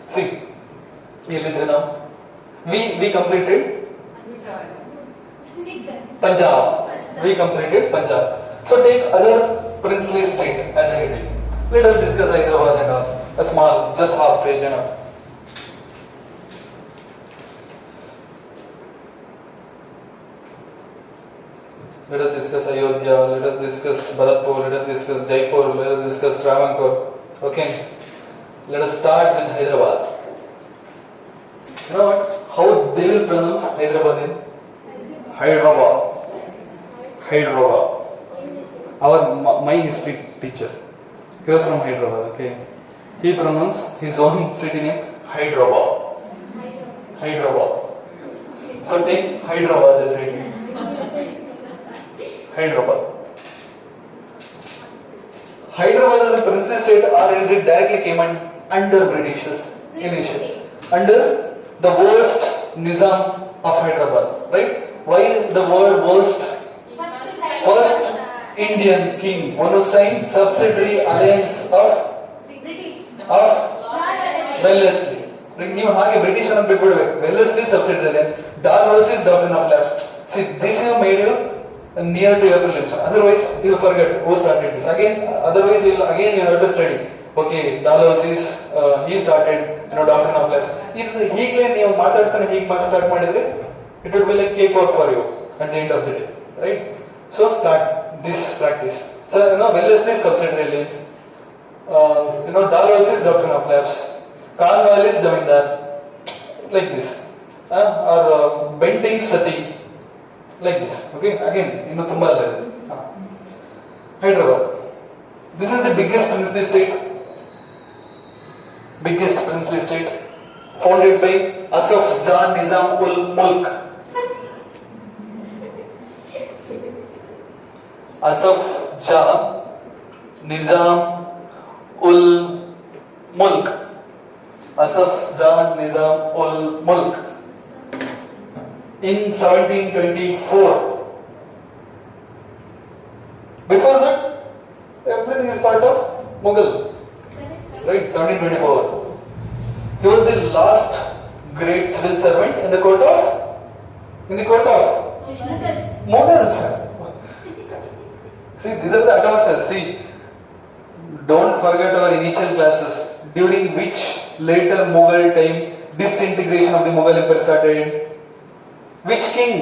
See, now we completed Punjab. We completed Punjab. So take other princely state as a heading. Let us discuss Hyderabad and all. A small, just half page enough. Let us discuss Ayodhya, let us discuss Bharatpur, let us discuss Jaipur, let us discuss Travancore. Okay? Let us start with Hyderabad. You know what? How they will pronounce Hyderabad in? Hyderabad. Hyderabad. My history teacher, he was from Hyderabad, okay? He pronounced his own city name Hyderabad. Hyderabad. So take Hyderabad as it. Hyderabad. Hyderabad as a princely state, or is it directly came under Britishers initially? Under the worst Nizam of Hyderabad, right? Why is the word worst? First Indian king, one who signed subsidiary alliance of Wellesley. ನೀವು ಹಾಗೆ British ಅಂತ ಬಿಟ್ಬಿಡ್ಬೇಕು. Wellesley subsidiary alliance. Dalhousie's doctrine of lapse. See, this you made you near to your prelims. Otherwise, you will forget who started this. Otherwise, you have to study. Okay, Dalhousie's he started, doctrine of lapse. ಈಗಲೇ ನೀವು ಮಾತಾಡ್ತಾನೆ ಹೀಗೆ marks start ಮಾಡಿದ್ರೆ it would be like cake work for you at the end of the day, right? So start this practice. So Wellesley subsidiary alliance. Dalhousie's doctrine of lapse. Cornwallis Zamindar, like this, or Benting Sati, like this. Okay, again, tumba level. Hyderabad. This is the biggest princely state. Biggest princely state, founded by Asaf Jah Nizam ul Mulk. Asaf Jah Nizam ul Mulk. Asaf Jah Nizam ul Mulk in 1724. Before that, everything is part of Mughal, right? 1724. He was the last great civil servant in the court of Mughals. See, these are the advances. See, don't forget our initial classes, during which later Mughal time disintegration of the Mughal empire started. Which king?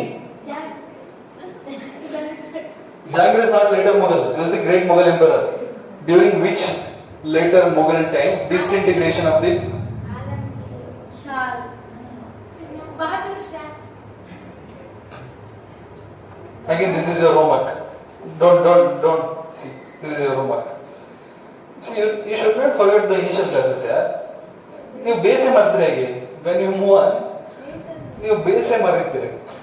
Jahangir is not later Mughal. He was the great Mughal emperor. During which later Mughal time disintegration of the Again, this is your homework. Don't see. This is your homework. See, you should not forget the initial classes, yeah. You base when you move on, you base.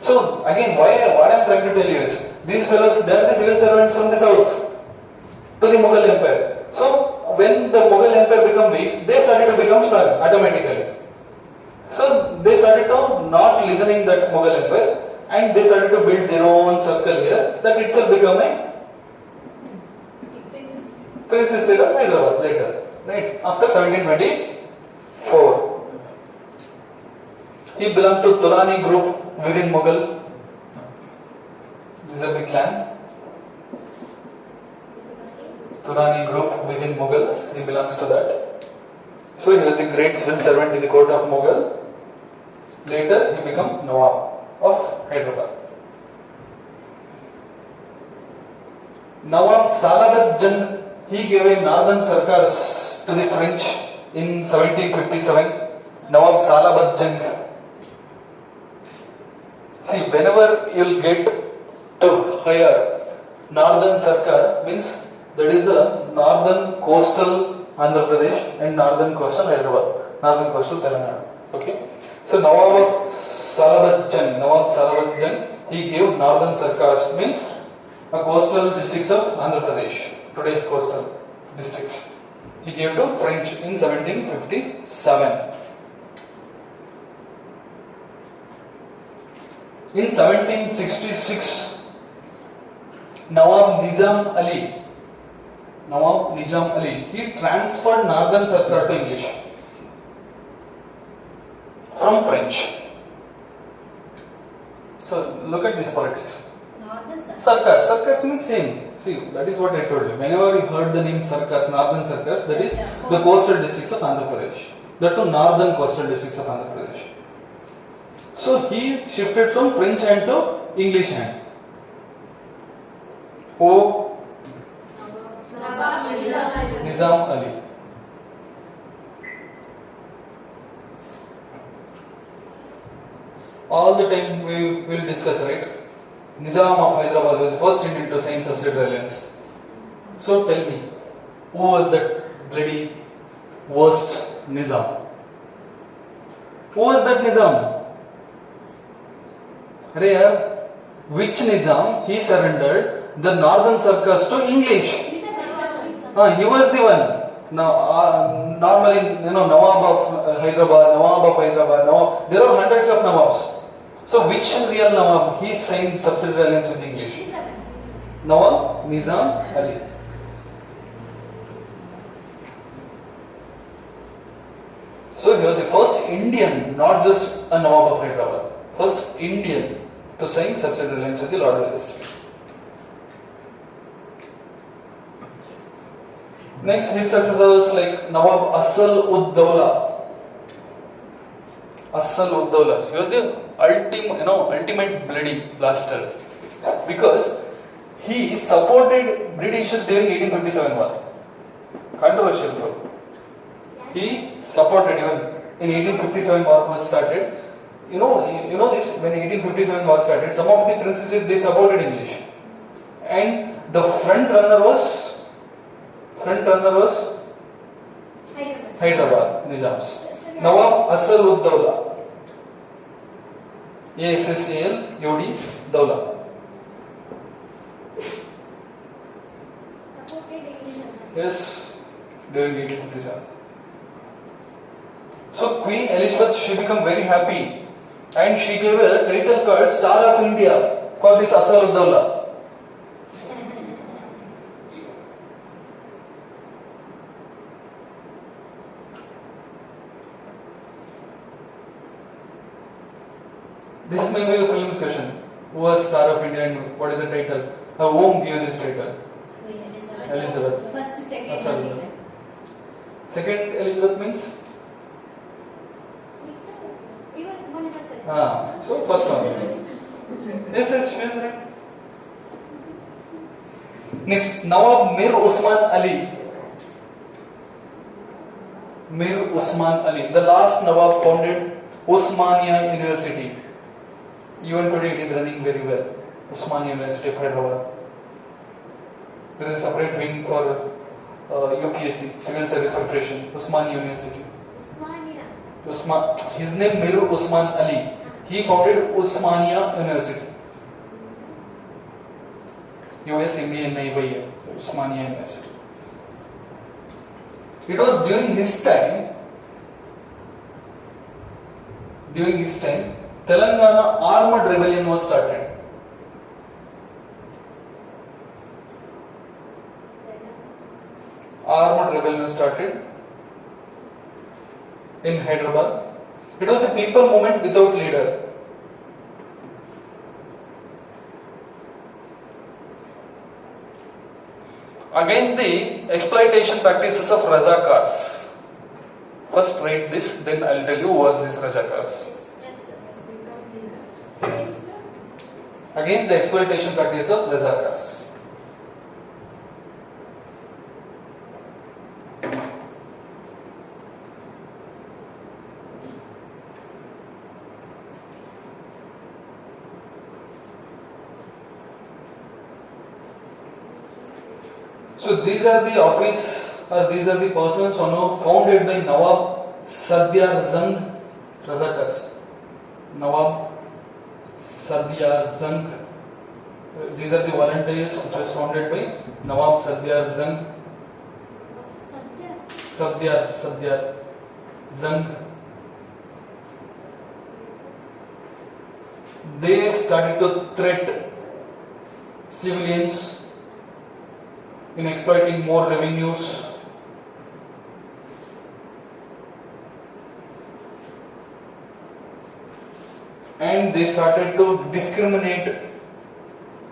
So again, what I am trying to tell you is, these fellows, they are the civil servants from the south to the Mughal empire. So when the Mughal empire became weak, they started to become strong automatically. So they started to not listening that Mughal empire, and they started to build their own circle here. That itself became a princely state of Hyderabad later, right? After 1724. He belonged to Turani group within Mughal. These are the clan. Turani group within Mughals. He belongs to that. So he was the great civil servant in the court of Mughal. Later he became Nawab of Hyderabad. Nawab Salabat Jung, he gave a northern sarkars to the French in 1757. Nawab Salabat Jung. See, whenever you'll get to hire northern sarkar, means that is the northern coastal Andhra Pradesh and northern coastal Hyderabad, northern coastal Telangana. Okay, so Nawab Salabat Jung, he gave northern sarkars, means a coastal districts of Andhra Pradesh, today's coastal districts. He gave to French in 1757. In 1766, Nawab Nizam Ali, he transferred northern sarkar to English. from French. So look at this politics. Northern Sarkar. Sarkar. Sarkars means same. See, that is what I told you. Whenever you heard the name Sarkars, Northern Sarkars, that is the coastal districts of Andhra Pradesh. That to northern coastal districts of Andhra Pradesh. So he shifted from French hand to English hand. Oh, Nizam Ali. All the time we will discuss, right? Nizam of Hyderabad was the first Indian to sign subsidiary alliance. So tell me, who was that bloody worst Nizam? Who was that Nizam? Arey, which Nizam he surrendered the northern Sarkars to English? He was the one. Now, normally, Nawab of Hyderabad, Nawab. There are hundreds of Nawabs. So, which real Nawab he signed subsidiary alliance with English? Nawab Nizam Ali. So, he was the first Indian, not just a Nawab of Hyderabad, first Indian to sign subsidiary alliance with the Lord of History. Next, his successors like Nawab Asal ud Dawla. Asal ud Dawla. He was the ultimate bloody blaster because he supported Britishers during 1857 war. Controversial, bro. He supported even in 1857 war was started. You know this, when 1857 war started, some of the princes they supported English, and the front runner was Hyderabad Nizams. Nawab Asal ud Dawla. ASSAL UD Dawla. Supported English. Yes, during 1857. So Queen Elizabeth, she became very happy, and she gave a title called Star of India for this Asal ud Dawla. This may be a prelims question. Who was Star of India and what is the title? Whom gave this title? Elizabeth. First, second, Asal. nothing like. Second Elizabeth means? Even one is a third. So first one. Yes, she is right. Next, Nawab Mir Usman Ali. Mir Usman Ali. The last Nawab founded Osmania University. Even today it is running very well. Osmania University of Hyderabad. There is a separate wing for UPSC, Civil Service Preparation, Osmania University. His name Mir Usman Ali. He founded Osmania University. USMANIY, Osmania University. It was during his time, Telangana armed rebellion was started. Armed rebellion started in Hyderabad. It was a people movement without leader. Against the exploitation practices of Razakars. First write this, then I'll tell you who was this Razakars. Against the exploitation practices of Razakars. So these are the these are the persons who are founded by Nawab Sadiyar Zang Razakars. Nawab Sadiyar Zang. These are the volunteers which was founded by Nawab Sadiyar Zang. Sadiyar Zang. They started to threat civilians in exploiting more revenues. and they started to discriminate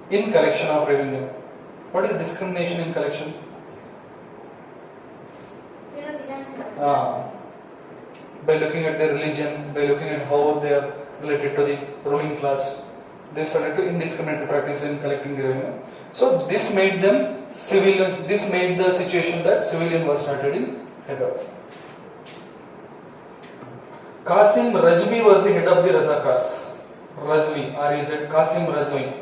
in collection of revenue. What is discrimination in collection? You know, disaster. By looking at their religion, by looking at how they are related to the ruling class, they started to indiscriminate practice in collecting the revenue. So this made them civilian. This made the situation that civilian was started in Hyderabad. Qasim Rajvi was the head of the Razakars. Razvi, R-A-Z, Qasim Razvi,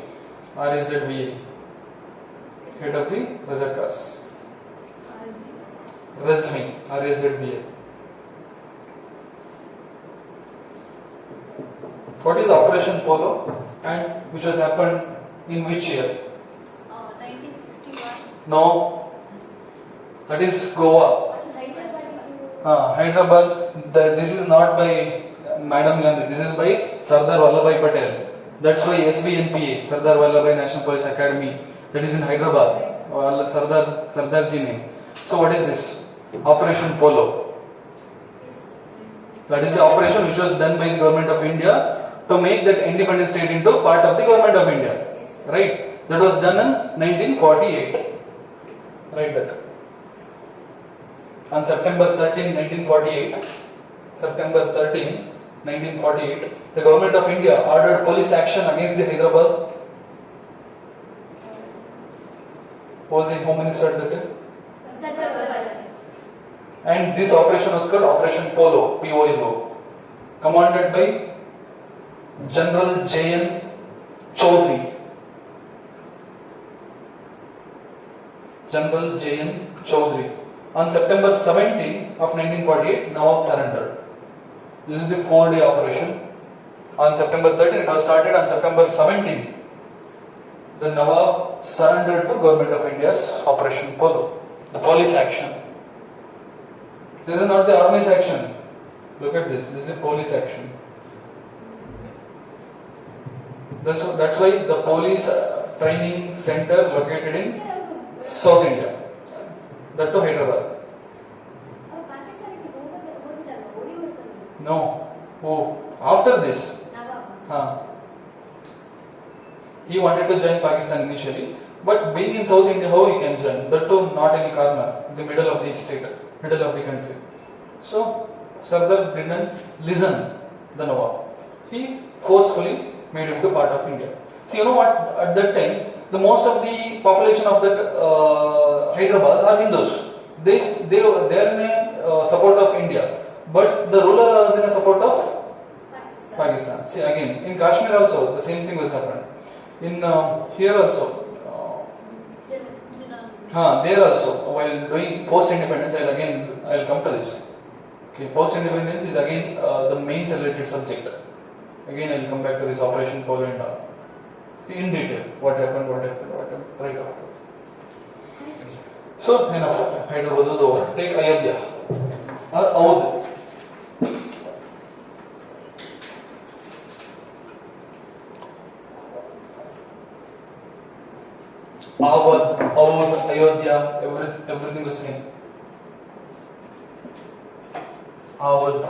R-A-Z-V-A, head of the Razakars. Razvi, R-A-Z-V-A. What is Operation Polo and which was happened in which year? 1961. No, that is Goa. But Hyderabad, Hyderabad. This is not by Madam Gandhi. This is by Sardar Vallabhbhai Patel. That's why SVNPA, Sardar Vallabhbhai National Police Academy, that is in Hyderabad. Sardarji name. So what is this? Operation Polo. yes. That is the operation which was done by the government of India to make that independent state into part of the government of India. Yes. Right? That was done in 1948. Write that. On September 13, 1948, the government of India ordered police action against the Hyderabad. Who was the Home Minister at that time? Sardar Vallabhbhai. And this operation was called Operation Polo, P-O-L-O, commanded by General J.N. Chaudhary. General J.N. Chaudhary. On September 17 of 1948, Nawab surrendered. This is the 4-day operation. On September 13, it was started. On September 17, the Nawab surrendered to Government of India's Operation Polo, the police action. This is not the army's action. Look at this. This is police action. That's why the police training center located in South India. That to Hyderabad. ಪಾಕಿಸ್ತಾನಕ್ಕೆ ಹೋಗಿದ್ದಾರೆ ಓಡಿ ಹೋಗ್ತಾರೆ No. Oh, after this, Nawab he wanted to join Pakistan initially, but being in South India, how he can join? That too, not any corner, the middle of the state, middle of the country. So Sardar didn't listen the Nawab. He forcefully made him to part of India. So you know what? At that time, the most of the population of that Hyderabad are Hindus. They are in support of India, but the ruler was in support of Pakistan. See again, in Kashmir also the same thing was happened. In here also, there also while doing post-independence, I'll come to this. Okay, post-independence is again the main related subject. Again, I'll come back to this Operation Polo and all. In detail, what happened, right after. So enough. Hyderabad was over. Take Ayodhya or Audh. Awadh, Ayodhya, everything the same. Awadh,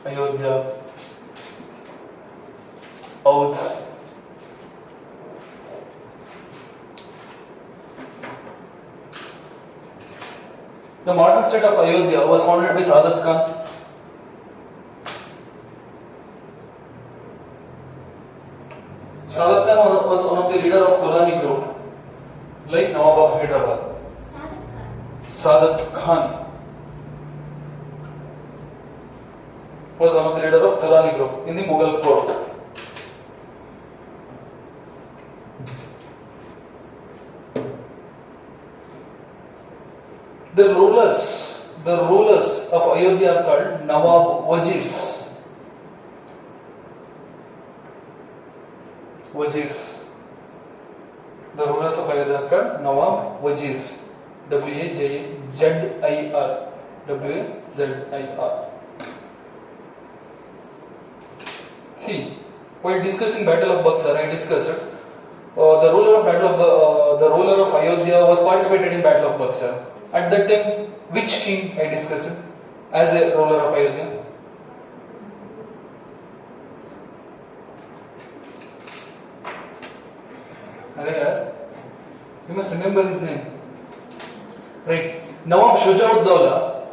Ayodhya, Audh. The modern state of Ayodhya was founded by Sadat Khan. Sadat Khan was one of the leader of Durrani group, like Nawab of Hyderabad. Sadat Khan was one of the leader of Durrani group in the Mughal court. The rulers of Ayodhya are called Nawab Wazirs. The rulers of Ayodhya are called Nawab Wazirs. W-A-Z-I-R. W-A-Z-I-R. See, while discussing Battle of Buxar, I discussed it. The ruler of Ayodhya was participated in Battle of Buxar. At that time, which king I discussed it as a ruler of Ayodhya? You must remember his name. Right. Nawab Shujauddaulah.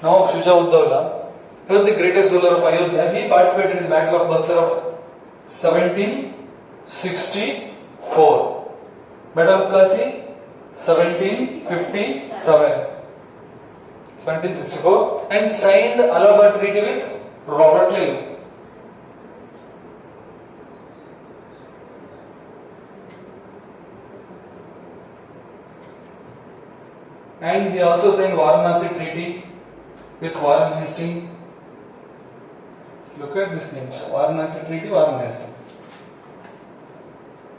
Nawab Shujauddaulah. He was the greatest ruler of Ayodhya. He participated in the Battle of Buxar of 1764. Battle of Plassey 1764 and signed Allahabad Treaty with Robert Clive. And he also signed Varanasi Treaty with Warren Hastings. Look at this name. Varanasi Treaty, Warren Hastings.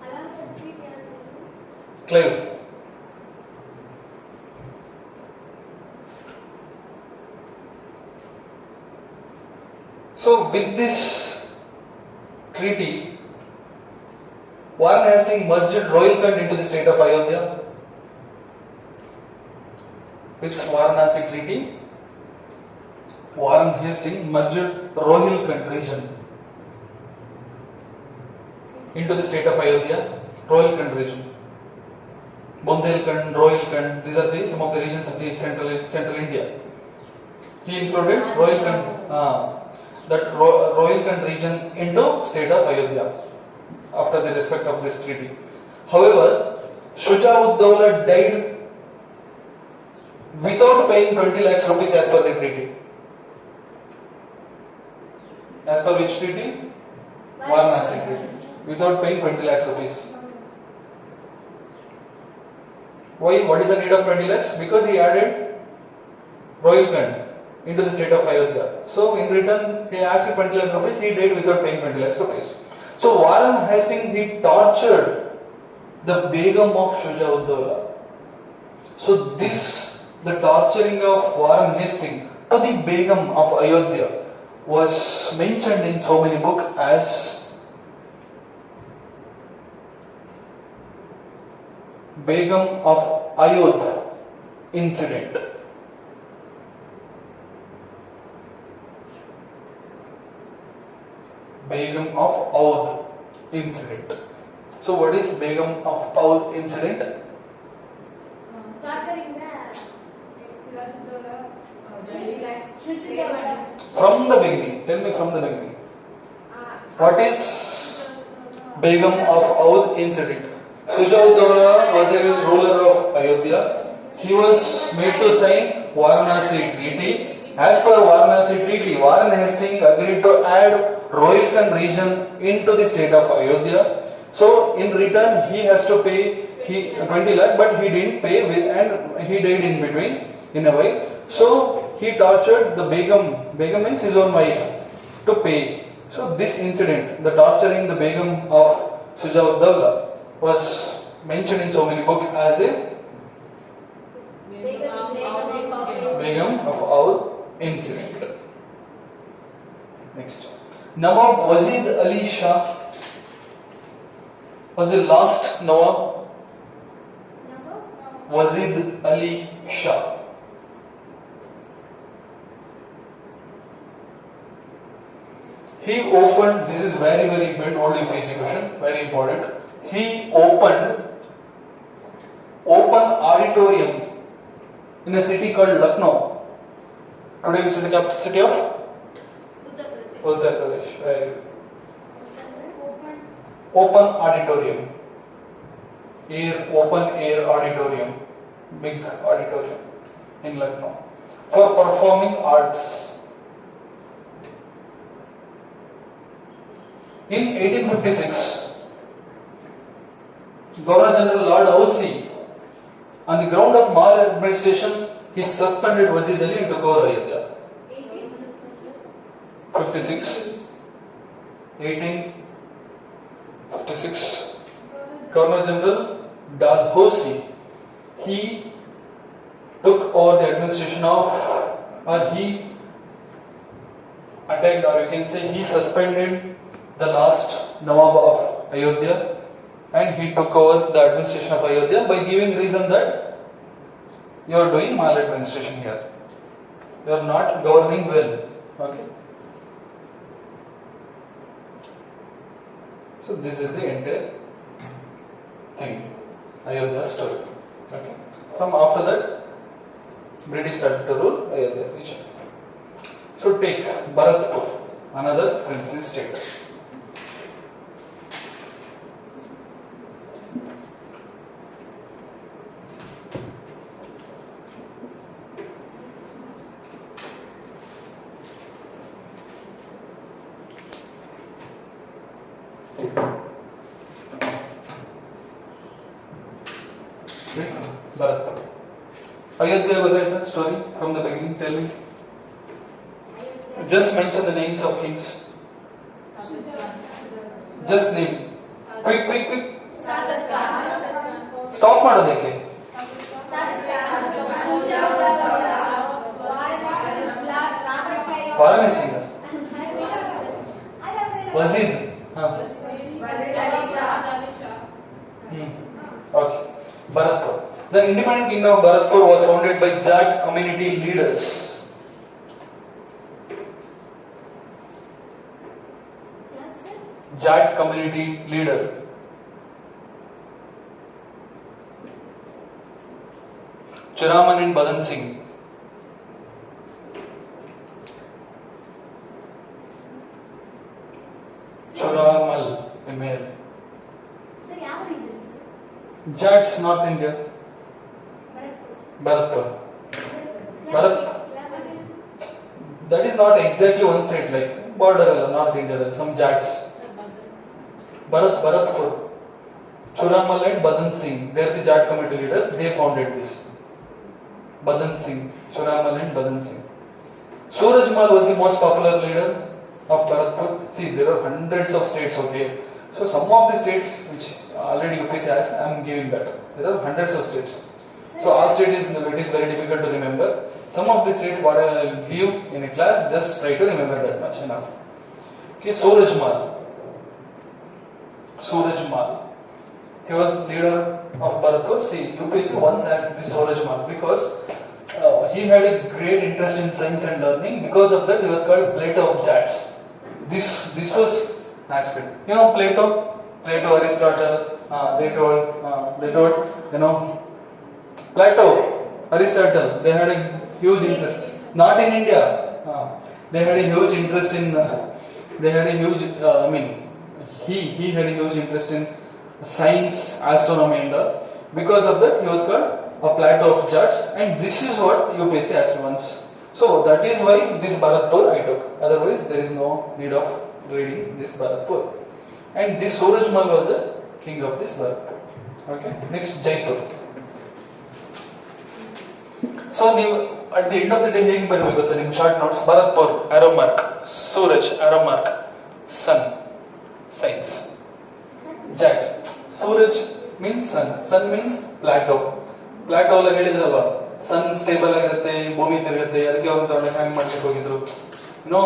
Allahabad Treaty and Clive. So with this treaty, Warren Hastings merged Rohilkhand into the state of Ayodhya. With Varanasi Treaty, Warren Hastings merged Rohilkhand region into the state of Ayodhya. Rohilkhand region, Bundelkhand, Rohilkhand, these are some of the regions of the central India. He included Rohilkhand region into state of Ayodhya after the respect of this treaty. However, Shujauddaulah died without paying 20 lakhs rupees as per the treaty. As per which treaty? Varanasi Treaty. Without paying 20 lakhs rupees. Why? What is the need of 20 lakhs? Because he added Rohilkhand into the state of Ayodhya. So in return, he asked 20 lakhs rupees. He died without paying 20 lakhs rupees. So Warren Hastings, he tortured the Begum of Shujauddaulah. So the torturing of Warren Hastings to the Begum of Ayodhya was mentioned in so many books as Begum of Ayodh incident. Begum of Audh incident. So what is Begum of Audh incident? torturing the Shujauddaulah. From the beginning, tell me from the beginning. What is Begum of Audh incident? Shujauddaulah was a ruler of Ayodhya. He was made to sign Varanasi Treaty. As per Varanasi Treaty, Warren Hastings agreed to add Rohilkhand region into the state of Ayodhya. So in return, he has to pay 20 lakh, but he didn't pay and he died in between in a while. So he tortured the Begum. Begum is his own wife to pay. So this incident, the torturing the Begum of Shujauddaulah, was mentioned in so many books as a Begum of Audh incident. Next, Nawab Wazid Ali Shah was the last Nawab. Wazid Ali Shah. He opened, this is very important, old UPSC question, very important. He opened auditorium in a city called Lucknow. Today, which is the capital city of Uttar Pradesh. Very good. Open auditorium. Open air auditorium. Big auditorium in Lucknow for performing arts. In 1856, Governor General Lord Housey, on the ground of maladministration, he suspended Wazid Ali and took over Ayodhya. 1856, Governor General Dalhousie, he took over the administration of, or he attacked, or you can say he suspended the last Nawab of Ayodhya, and he took over the administration of Ayodhya by giving reason that you are doing maladministration here. You are not governing well. Okay. So this is the entire thing, Ayodhya story. Okay. From after that, British started to rule Ayodhya region. So take Bharatpur, another princely state. Bharatpur. Ayodhya Vadayata story from the beginning, tell me. Just mention the names of kings. Just name. Quick. Stop ಮಾಡೋದಕ್ಕೆ. Varanasi. Wazid. Okay. Bharatpur. The independent kingdom of Bharatpur was founded by Jat community leaders. Jat community leader. Churaman and Badan Singh. Churamal, a male. Sir, ಯಾವ region sir? Jats, North India. Bharatpur. Bharat. That is not exactly one state, like border North India. There are some Jats. Bharatpur. Churamal and Badan Singh. They are the Jat community leaders. They founded this. Badan Singh, Churamal and Badan Singh. Surajmal was the most popular leader of Bharatpur. See, there are hundreds of states. Okay, so some of the states which already UPSC has, I am giving that. There are hundreds of states. So all states it is very difficult to remember. Some of the states what I will give in a class, just try to remember that much enough. Okay, Surajmal. He was leader of Bharatpur. See, UPSC once asked this Surajmal because he had a great interest in science and learning. Because of that, he was called Plato of Jats. This was asked. You know Plato, Aristotle. They told Plato, Aristotle. They had a huge interest. Not in India. They had a huge interest in. He had a huge interest in science, astronomy, and all. Because of that, he was called a Plato of Jats, and this is what UPSC asked once. So that is why this Bharatpur I took. Otherwise, there is no need of reading this Bharatpur. And this Surajmal was the king of this Bharatpur. Okay. Next, Jaipur. So at the end of the day, ಹೇಗೆ ಬರಬೇಕು ಗೊತ್ತಾ ನಿಮ್ಮ short notes? Bharatpur arrow mark, Suraj arrow mark, sun, science. Jat. Suraj means sun. Sun means plateau. Plateau ಎಲ್ಲ ಹೇಳಿದ್ರಲ್ಲ, sun stable ಆಗಿರುತ್ತೆ, ಭೂಮಿ ತಿರುಗುತ್ತೆ, ಅದಕ್ಕೆ ಅವರು ತಗೊಂಡು ಹ್ಯಾಂಗ್ ಮಾಡ್ಲಿಕ್ಕೆ ಹೋಗಿದ್ರು. ನೋ,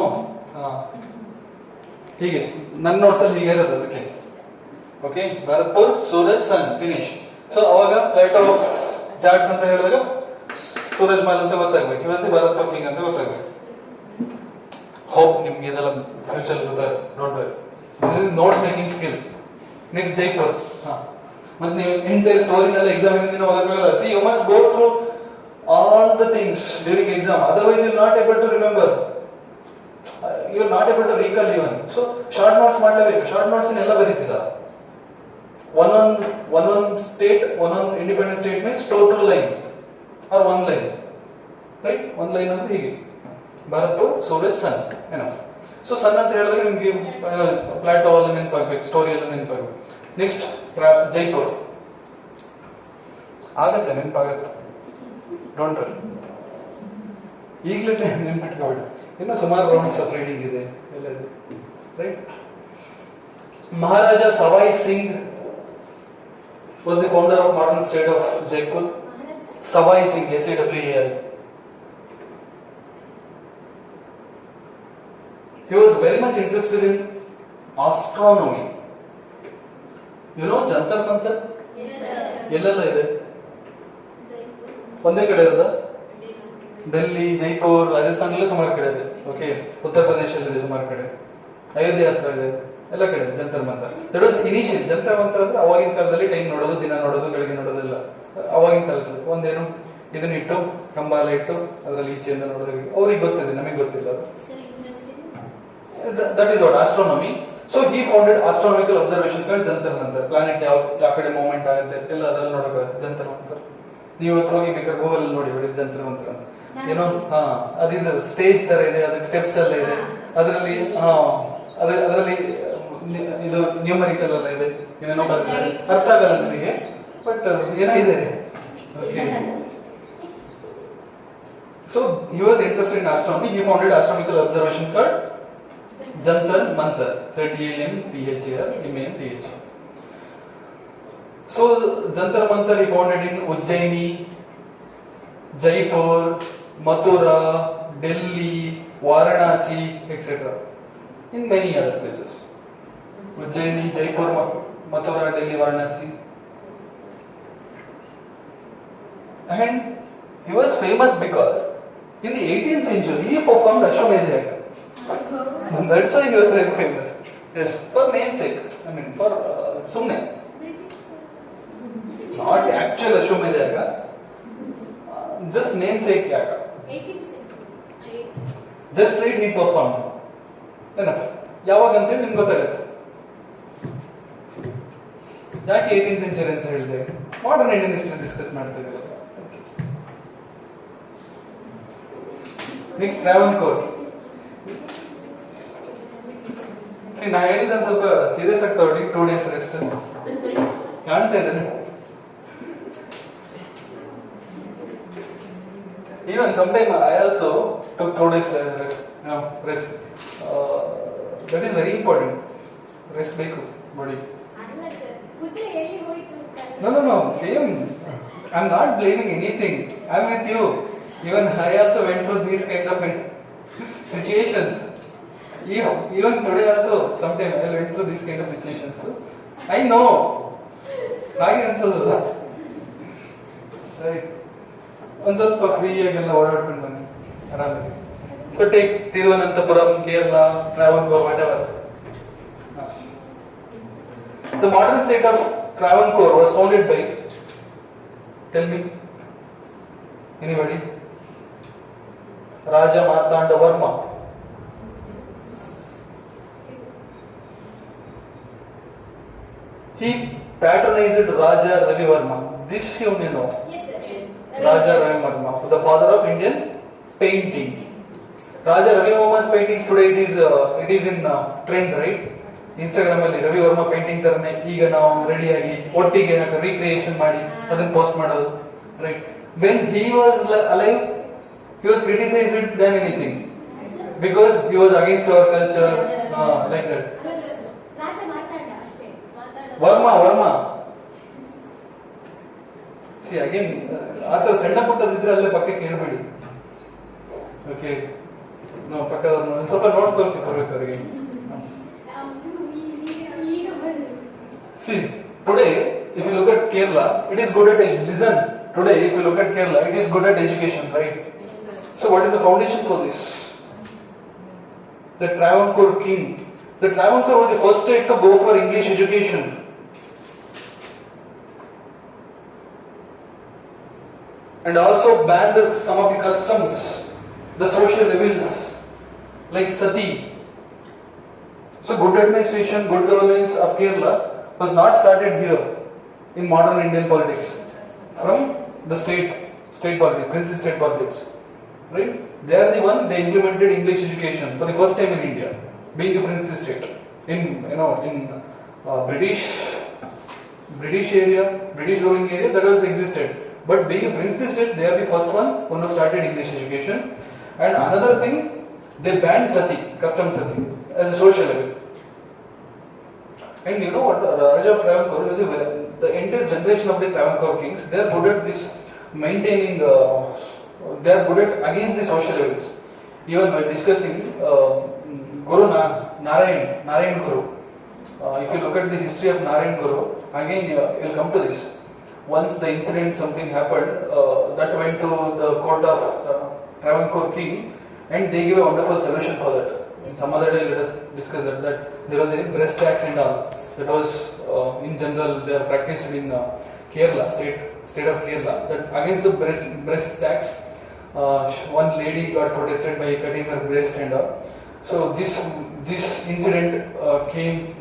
ಹೀಗೆ ನನ್ನ ನೋಟ್ಸ್ ಅಲ್ಲಿ ಹೀಗೆ ಇರೋದು ಅದಕ್ಕೆ. Okay, Bharatpur, Suraj, sun, finish. So ಅವಾಗ ಪ್ಲೇಟೋ ಆಫ್ ಜಾಟ್ಸ್ ಅಂತ ಹೇಳಿದಾಗ ಸೂರಜ್ಮಾಲ್ ಅಂತ ಗೊತ್ತಾಗ್ಬೇಕು. ಇವತ್ತು Bharatpur king ಅಂತ ಗೊತ್ತಾಗ್ಬೇಕು. ಹೋಪ್ ನಿಮ್ಗೆ ಇದೆಲ್ಲ ಫ್ಯೂಚರ್ ಗೊತ್ತಾಗ. Don't worry, this is notes making skill. Next Jaipur. ಮತ್ತೆ ನೀವು ಎಂಟೈರ್ ಸ್ಟೋರಿನೆಲ್ಲ ಎಕ್ಸಾಮ್ ಹಿಂದಿನ ಓದಕ್ಕಾಗಲ್ಲ. See you must go through all the things during exam, otherwise you are not able to remember, you are not able to recall even. So short notes ಮಾಡಲೇಬೇಕು. Short notes ಎಲ್ಲ ಬರೀತೀರಾ. one state, one independent state means total line or one line, right? One line ಅಂದ್ರೆ ಹೀಗೆ Bharatpur, Suraj, sun, enough. So sun ಅಂತ ಹೇಳಿದಾಗ ನಿಮಗೆ plateau ಎಲ್ಲ ನೆನಪಾಗಬೇಕು, story ಎಲ್ಲ ನೆನಪಾಗಬೇಕು. Next Jaipur. ಆಗತ್ತೆ, ನೆನಪಾಗತ್ತೆ. ಡೋಂಟ್ ವರಿ, ಈಗಲೇ ನೆನ್ಪಿಟ್ಕೋಬೇಡಿ. ಇನ್ನು ಸುಮಾರು ರೌಂಡ್ಸ್ ಆಫ್ ರೀಡಿಂಗ್ ಇದೆ ಎಲ್ಲ ಇದೆ, right? Maharaja Savai Singh was the founder of modern state of Jaipur. Savai Singh, SAWAI. He was very much interested in astronomy. You know Jantar Mantar? Yes sir. ಎಲ್ಲೆಲ್ಲ ಇದೆ? Jaipur. ಒಂದೇ ಕಡೆ ಇರೋದಾ? ಡೆಲ್ಲಿ, ಜೈಪುರ್, ರಾಜಸ್ಥಾನ್ ಎಲ್ಲ ಸುಮಾರು ಕಡೆ ಇದೆ. ಓಕೆ, ಉತ್ತರ ಪ್ರದೇಶದಲ್ಲಿ ಇದೆ ಸುಮಾರು ಕಡೆ. ಅಯೋಧ್ಯೆ ಹತ್ರ ಇದೆ. ಎಲ್ಲ ಕಡೆ Jantar Mantar. That was initial. Jantar Mantar ಅಂದ್ರೆ ಅವಾಗಿನ ಕಾಲದಲ್ಲಿ ಟೈಮ್ ನೋಡೋದು, ದಿನ ನೋಡೋದು, ಬೆಳಗ್ಗೆ ನೋಡೋದಿಲ್ಲ. ಅವಾಗಿನ ಕಾಲದಲ್ಲಿ ಒಂದೇನು ಇದನ್ನ ಇಟ್ಟು ಕಂಬ ಎಲ್ಲ ಇಟ್ಟು ಅದರಲ್ಲಿ ಈಚೆಯಿಂದ ನೋಡೋದು. ಅವ್ರಿಗೆ ಗೊತ್ತಿದೆ, ನಮಗೆ ಗೊತ್ತಿಲ್ಲ ಅದು. Sir, interesting. That is what astronomy. So he founded astronomical observation called Jantar Mantar. Planet ಯಾವ ಕಡೆ ಮೂವ್ಮೆಂಟ್ ಆಗುತ್ತೆ ಎಲ್ಲ ಅದರಲ್ಲಿ ನೋಡೋಕ್ಕಾಗುತ್ತೆ ಜಂತರ್ ಮಂತರ್. ನೀವು ಹೋಗಿ ಬೇಕಾದ್ರೆ ಗೂಗಲ್ ನೋಡಿ ಬಿಡಿ ಜಂತರ್ ಮಂತರ್ ಅಂತ. ಏನೋ ಅದಿದು ಸ್ಟೇಜ್ ತರ ಇದೆ, ಅದಕ್ಕೆ ಸ್ಟೆಪ್ಸ್ ಎಲ್ಲ ಇದೆ. ಅದರಲ್ಲಿ ಅದರಲ್ಲಿ ಇದು ನ್ಯೂಮರಿಕಲ್ ಎಲ್ಲ ಇದೆ, ಏನೇನೋ ಬರ್ತಾರೆ, ಅರ್ಥ ಆಗಲ್ಲ ನನಗೆ, ಬಟ್ ಏನೋ ಇದೆ. So he was interested in astronomy. He founded astronomical observation called Jantar Mantar. JantarMantar. So Jantar Mantar he founded in Ujjaini, Jaipur, Mathura, Delhi, Varanasi, etc. In many other places. Ujjaini, Jaipur, Mathura, Delhi, Varanasi. And he was famous because in the 18th century he performed Ashwamedha Yagna. That's why he was very famous. Yes, for namesake. I mean, for Sumne. Not the actual Ashwamedha Yagna. Just namesake Yaga. 18th century. Just read he performed. Enough. ಯಾವಾಗ ಅಂತ ಹೇಳಿ ನಿಮ್ಗೆ ಗೊತ್ತಾಗುತ್ತೆ. ಯಾಕೆ 18th century ಅಂತ ಹೇಳಿದೆ? Modern Indian history discuss ಮಾಡ್ತಾ ಇದ್ದೀವಿ. ನೆಕ್ಸ್ಟ್ ಟ್ರಾವನ್ಕೋರ್. ನಾ ಹೇಳಿದ ಸ್ವಲ್ಪ ಸೀರಿಯಸ್ ಆಗಿ ತಗೊಳ್ಳಿ. 2 days ರೆಸ್ಟ್ ಕಾಣ್ತಾ ಇದ್ದೇನೆ. Even sometime I also took 2 days rest. That is very important. Rest ಬೇಕು body. ಅಲ್ಲ ಸರ್, ಕುದುರೆ ಎಲ್ಲಿ ಹೋಯ್ತು ಅಂತ. No. Same. I'm not blaming anything. I'm with you. Even I also went through these kind of situations. Even today also, sometimes I went through these kind of situations. So, I know. ಹಾಗೆ ಅನ್ಸೋದಲ್ಲ. Right. ಒಂದು ಸ್ವಲ್ಪ free ಆಗೆಲ್ಲ ಓಡಾಡ್ಕೊಂಡು ಬನ್ನಿ ಆರಾಮಾಗಿ. So take Thiruvananthapuram, Kerala, Travancore, whatever. The modern state of Travancore was founded by, tell me, anybody? Raja Martanda Varma. He patronized Raja Ravi Varma. This you may know. Yes, sir. Raja Ravi Varma, the father of Indian painting. Raja Ravi Varma's paintings today it is in trend, right? Instagram ಅಲ್ಲಿ Ravi Verma painting ತರನೇ ಈಗ ನಾವು ready ಆಗಿ ಒಟ್ಟಿಗೆ recreation ಮಾಡಿ ಅದನ್ನ post ಮಾಡೋದು, right? When he was alive, he was criticized than anything because he was against our culture, like that. ರಾಜ ಮಾತಾಡ ಅಷ್ಟೇ. ವರ್ಮಾ ಸಿ ಅಗೇನ್ ಆ ಥರ ಸಣ್ಣ ಪುಟ್ಟದಿದ್ರೆ ಅಲ್ಲೇ ಪಕ್ಕಕ್ಕೆ ಹೇಳ್ಬೇಡಿ. ಓಕೆ, ನಾವು ಪಕ್ಕದವ್ರನ್ನ ಸ್ವಲ್ಪ ನೋಟ್ಸ್ ತೋರಿಸಿ ಕೊಡ್ಬೇಕು ಅವರಿಗೆ. See, today, if you look at Kerala, it is good at listen. Today, if you look at Kerala, it is good at education, right? So, what is the foundation for this? The Travancore king. The Travancore was the first state to go for English education. And also banned some of the customs, the social evils, like sati. So, good administration, good governance of Kerala was not started here in modern Indian politics, from the state politics, princely state politics, right? They are the one, they implemented English education for the first time in India, being a princely state. In British area, British ruling area, that was existed. But being a princely state, they are the first one who started English education. And another thing, they banned sati, custom sati, as a social evil. And you know what, Raja of Travancore, the entire generation of the Travancore kings, they are good at this maintaining, they are good at against the social evils. Even by discussing Guru Narayan Guru, if you look at the history of Narayan Guru, again you will come to this. Once the incident, something happened, that went to the court of Travancore king, and they give a wonderful solution for that. In some other day, let us discuss that there was a breast tax and all. That was in general they are practiced in Kerala, state of Kerala. That against the breast tax, one lady got protested by cutting her breast and all. So this incident came.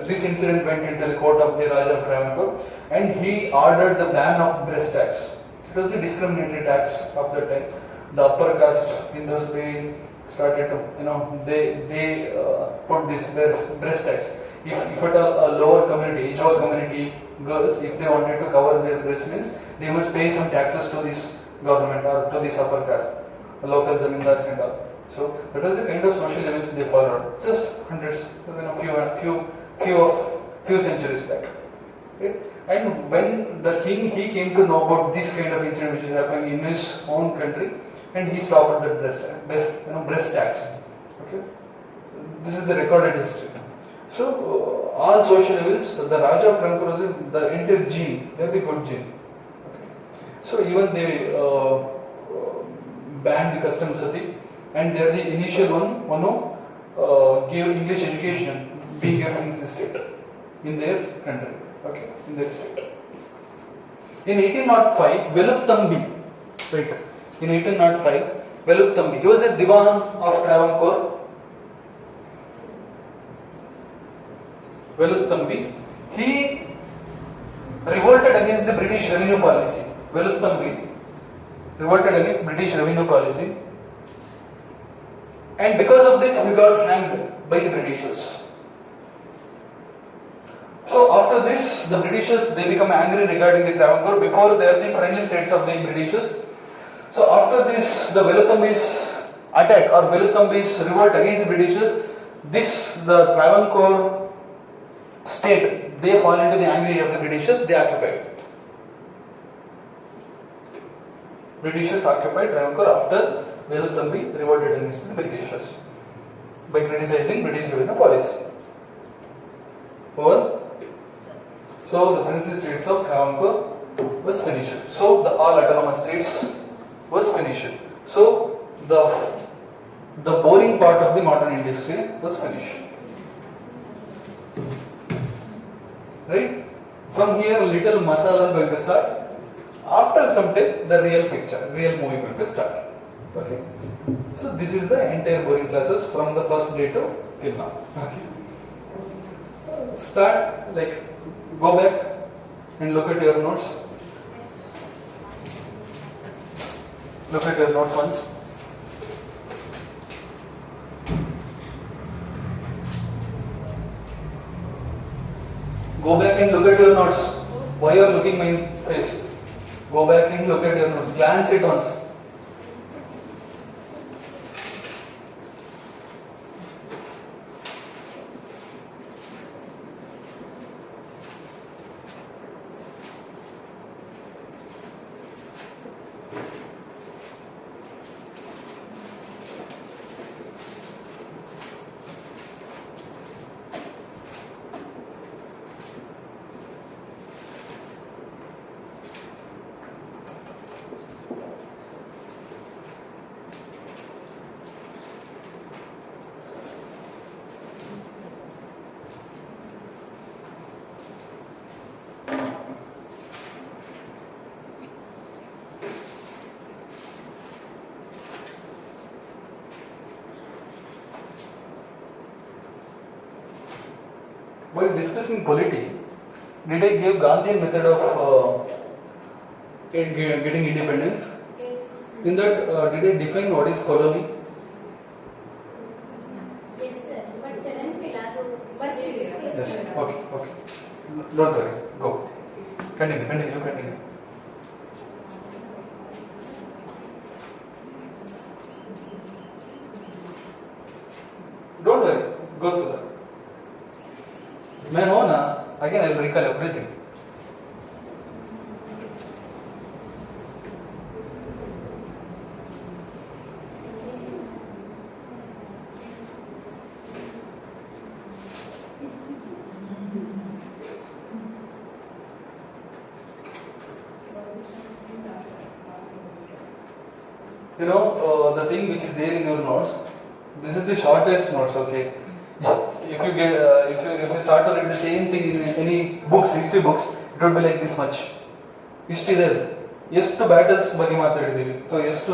This incident went into the court of the Raja of Travancore, and he ordered the ban of breast tax. It was a discriminatory tax of that time. The upper caste in those days started to, they put this breast tax. If at all a lower community, Ijwa community girls, if they wanted to cover their breast means, they must pay some taxes to this government or to this upper caste, local zamindars and all. So that was the kind of social events they followed, just hundreds, few centuries back. Right? And when the king he came to know about this kind of incident which is happening in his own country, and he stopped the breast tax. Okay, this is the recorded history. So all social evils, the Raja of Travancore, the entire gene, they are the good gene. Okay. So even they banned the custom sati, and they are the initial one who gave English education being given in the state, in their country. Okay, in their state. In 1805, Veluthambi, right? In 1805, Veluthambi, he was a Diwan of Travancore. Veluthambi, he revolted against the British revenue policy. Veluthambi revolted against British revenue policy, and because of this, he got hanged by the Britishers. So after this, the Britishers, they become angry regarding the Travancore. Before they are the friendly states of the Britishers. So after this, the Veluthambi's attack or Veluthambi's revolt against the Britishers, the Travancore state, they fall into the anger of the Britishers, they occupied. Britishers occupied Travancore after Veluthambi revolted against the Britishers by criticizing British revenue policy. Over. So the princely states of Travancore was finished. So the all autonomous states was finished. So the boring part of the modern industry was finished. Right? From here, little masala is going to start. After some time, the real picture, real movie going to start. Okay. So this is the entire boring classes from the first day to till now. Okay. Start like go back and look at your notes. Look at your notes once. Go back and look at your notes. Why you are looking my face? Go back and look at your notes. Glance it once. While discussing polity, did I give Gandhian method of getting independence? Yes. In that, did I define what is colony? Yes, sir. But yes, Yes. sir. Okay. Don't worry. Go. Continue. Don't worry. Go through that. Again I will recall everything. The thing which is there in your notes, This is the shortest notes, okay? If you get, if you start to read the same thing in any books, history books, it would be like this much. ಇಷ್ಟಿದೆ, ಎಷ್ಟು battles ಬಗ್ಗೆ ಮಾತಾಡಿದ್ದೀವಿ ಅಥವಾ ಎಷ್ಟು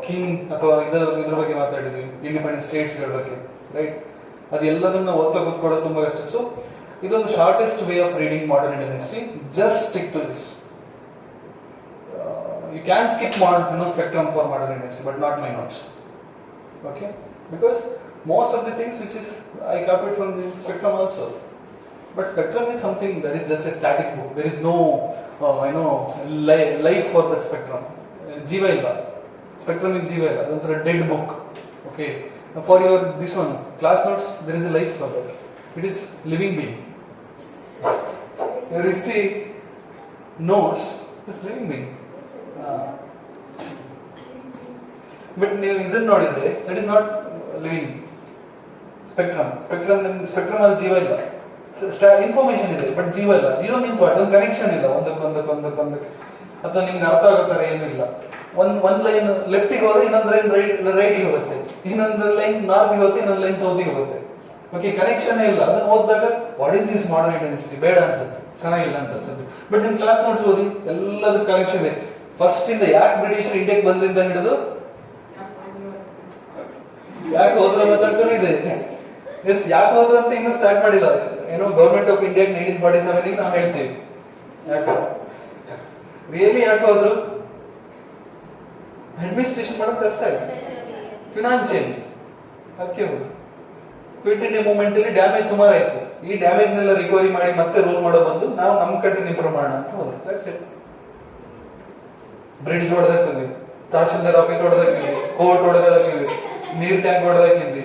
king ಅಥವಾ ಇದ್ರ ಬಗ್ಗೆ ಮಾತಾಡಿದ್ದೀವಿ, independent ಸ್ಟೇಟ್ಸ್ಗಳ ಬಗ್ಗೆ, right? ಅದೆಲ್ಲದನ್ನ ಓದ್ತಾ ಕೂತ್ಕೊಳ್ಳೋದು ತುಂಬಾ ಕಷ್ಟ. ಸೊ ಇದೊಂದು shortest way of reading modern Indian history. Just stick to this. You can skip spectrum for modern Indian history, but not my notes. Okay, because most of the things which is I copied from the spectrum also. But spectrum is something that is just a static book. There is no life for that spectrum. Jiva illa. Spectrum is jiva illa. That's a dead book. Okay. Now for your this one class notes, there is a life for that. It is living being. Your history notes is living being. But ನೀವು ಇದನ್ನ ನೋಡಿದ್ರೆ that is not living. Spectrum ಅಲ್ಲಿ ಜೀವ ಇಲ್ಲ, information ಇದೆ but ಜೀವ ಇಲ್ಲ. ಜೀವ ಮೀನ್ಸ್ ವಾಟ್? ಒಂದು ಕನೆಕ್ಷನ್ ಇಲ್ಲ ಒಂದಕ್ಕೆ. ಅಥವಾ ನಿಮ್ಗೆ ಅರ್ಥ ಆಗೋ ತರ ಏನೂ ಇಲ್ಲ. ಒಂದ್ ಲೈನ್ ಲೆಫ್ಟಿಗೆ ಹೋದ್ರೆ ಇನ್ನೊಂದು ಲೈನ್ ರೈಟಿಗೆ ಹೋಗುತ್ತೆ, ಇನ್ನೊಂದು ಲೈನ್ ನಾರ್ತ್ಗೆ ಹೋಗುತ್ತೆ, ಇನ್ನೊಂದು ಲೈನ್ ಸೌತಿಗೆ ಹೋಗುತ್ತೆ. ಓಕೆ, ಕನೆಕ್ಷನ್ ಇಲ್ಲ. ಅದನ್ನ ಓದಿದಾಗ what is this modern Indian history ಬೇಡ ಅನ್ಸುತ್ತೆ, ಚೆನ್ನಾಗಿಲ್ಲ ಅನ್ಸುತ್ತೆ. ಬಟ್ ನಿಮ್ ಕ್ಲಾಸ್ ನೋಟ್ಸ್ ಓದಿ ಎಲ್ಲದಕ್ಕೆ ಕನೆಕ್ಷನ್ ಇದೆ. ಫಸ್ಟ್ ಇಂದ ಯಾಕೆ ಬ್ರಿಟಿಷರ್ ಇಂಡಿಯಾಕ್ಕೆ ಬಂದ್ರಿಂದ ಹಿಡಿದು ಯಾಕೆ ಹೋದ್ರು ಅನ್ನೋದಕ್ಕೂ ಇದೆ. ಎಸ್, ಯಾಕೆ ಹೋದ್ರು ಅಂತ ಇನ್ನೂ ಸ್ಟಾರ್ಟ್ ಮಾಡಿಲ್ಲ. ಗವರ್ಮೆಂಟ್ ಆಫ್ ಇಂಡಿಯಾ 1947 ನಾವು ಹೇಳ್ತೀವಿ. ಯಾಕೆ ರಿಯಲಿ ಯಾಕೆ ಹೋದ್ರು? ಅಡ್ಮಿನಿಸ್ಟ್ರೇಷನ್ ಮಾಡೋದು ಕಷ್ಟ ಆಗಿದೆ, ಫಿನಾನ್ಷಿಯಲ್. ಅದಕ್ಕೆ ಹೋದ್ರು. ಕ್ವಿಟ್ ಇಂಡಿಯಾ ಮೂವ್ಮೆಂಟ್ ಅಲ್ಲಿ ಡ್ಯಾಮೇಜ್ ಸುಮಾರು ಆಯ್ತು. ಈ ಡ್ಯಾಮೇಜ್ ನೆಲ್ಲ ರಿಕವರಿ ಮಾಡಿ ಮತ್ತೆ ರೂಲ್ ಮಾಡೋ ಬಂದು ನಾವು ನಮ್ಮ ಕಂಟ್ರಿ ಇಂಪ್ರೂವ್ ಮಾಡೋಣ ಅಂತ ಹೋದ್ರು. That's it. ಬ್ರಿಡ್ಜ್ ಹೊಡೆದಾಕಿದ್ವಿ, ತಹಶೀಲ್ದಾರ್ ಆಫೀಸ್ ಹೊಡೆದಾಕಿದ್ವಿ, ಕೋರ್ಟ್ ಹೊಡೆದಾಕಿದ್ವಿ, ನೀರ್ ಟ್ಯಾಂಕ್ ಹೊಡೆದಾಕಿದ್ವಿ,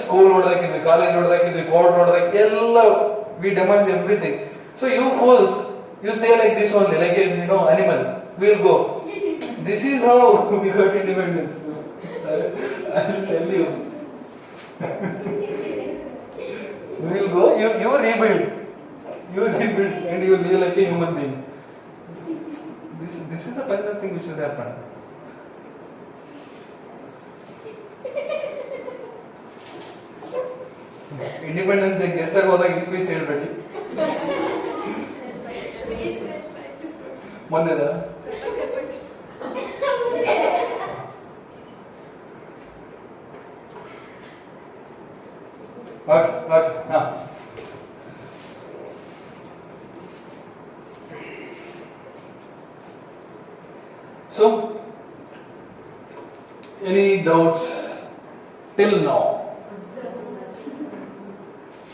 ಸ್ಕೂಲ್ ಹೊಡೆದಾಕಿದ್ವಿ, ಕಾಲೇಜ್ ಹೊಡೆದಾಕಿದ್ವಿ, ಕೋರ್ಟ್ ಹೊಡೆದಾಕಿ ಎಲ್ಲ. We demand everything. So you fools you stay like this only, like animal. Will go. This is how we got independence. I will tell you. We'll go, you rebuild, and you live like a human being. This is the final thing which has happened. Independence Day guest ಆಗಿ ಹೋದಾಗ ಈ speech ಹೇಳ್ಬೇಡಿ. ಮೊನ್ನೆದ okay. So, any doubts till now?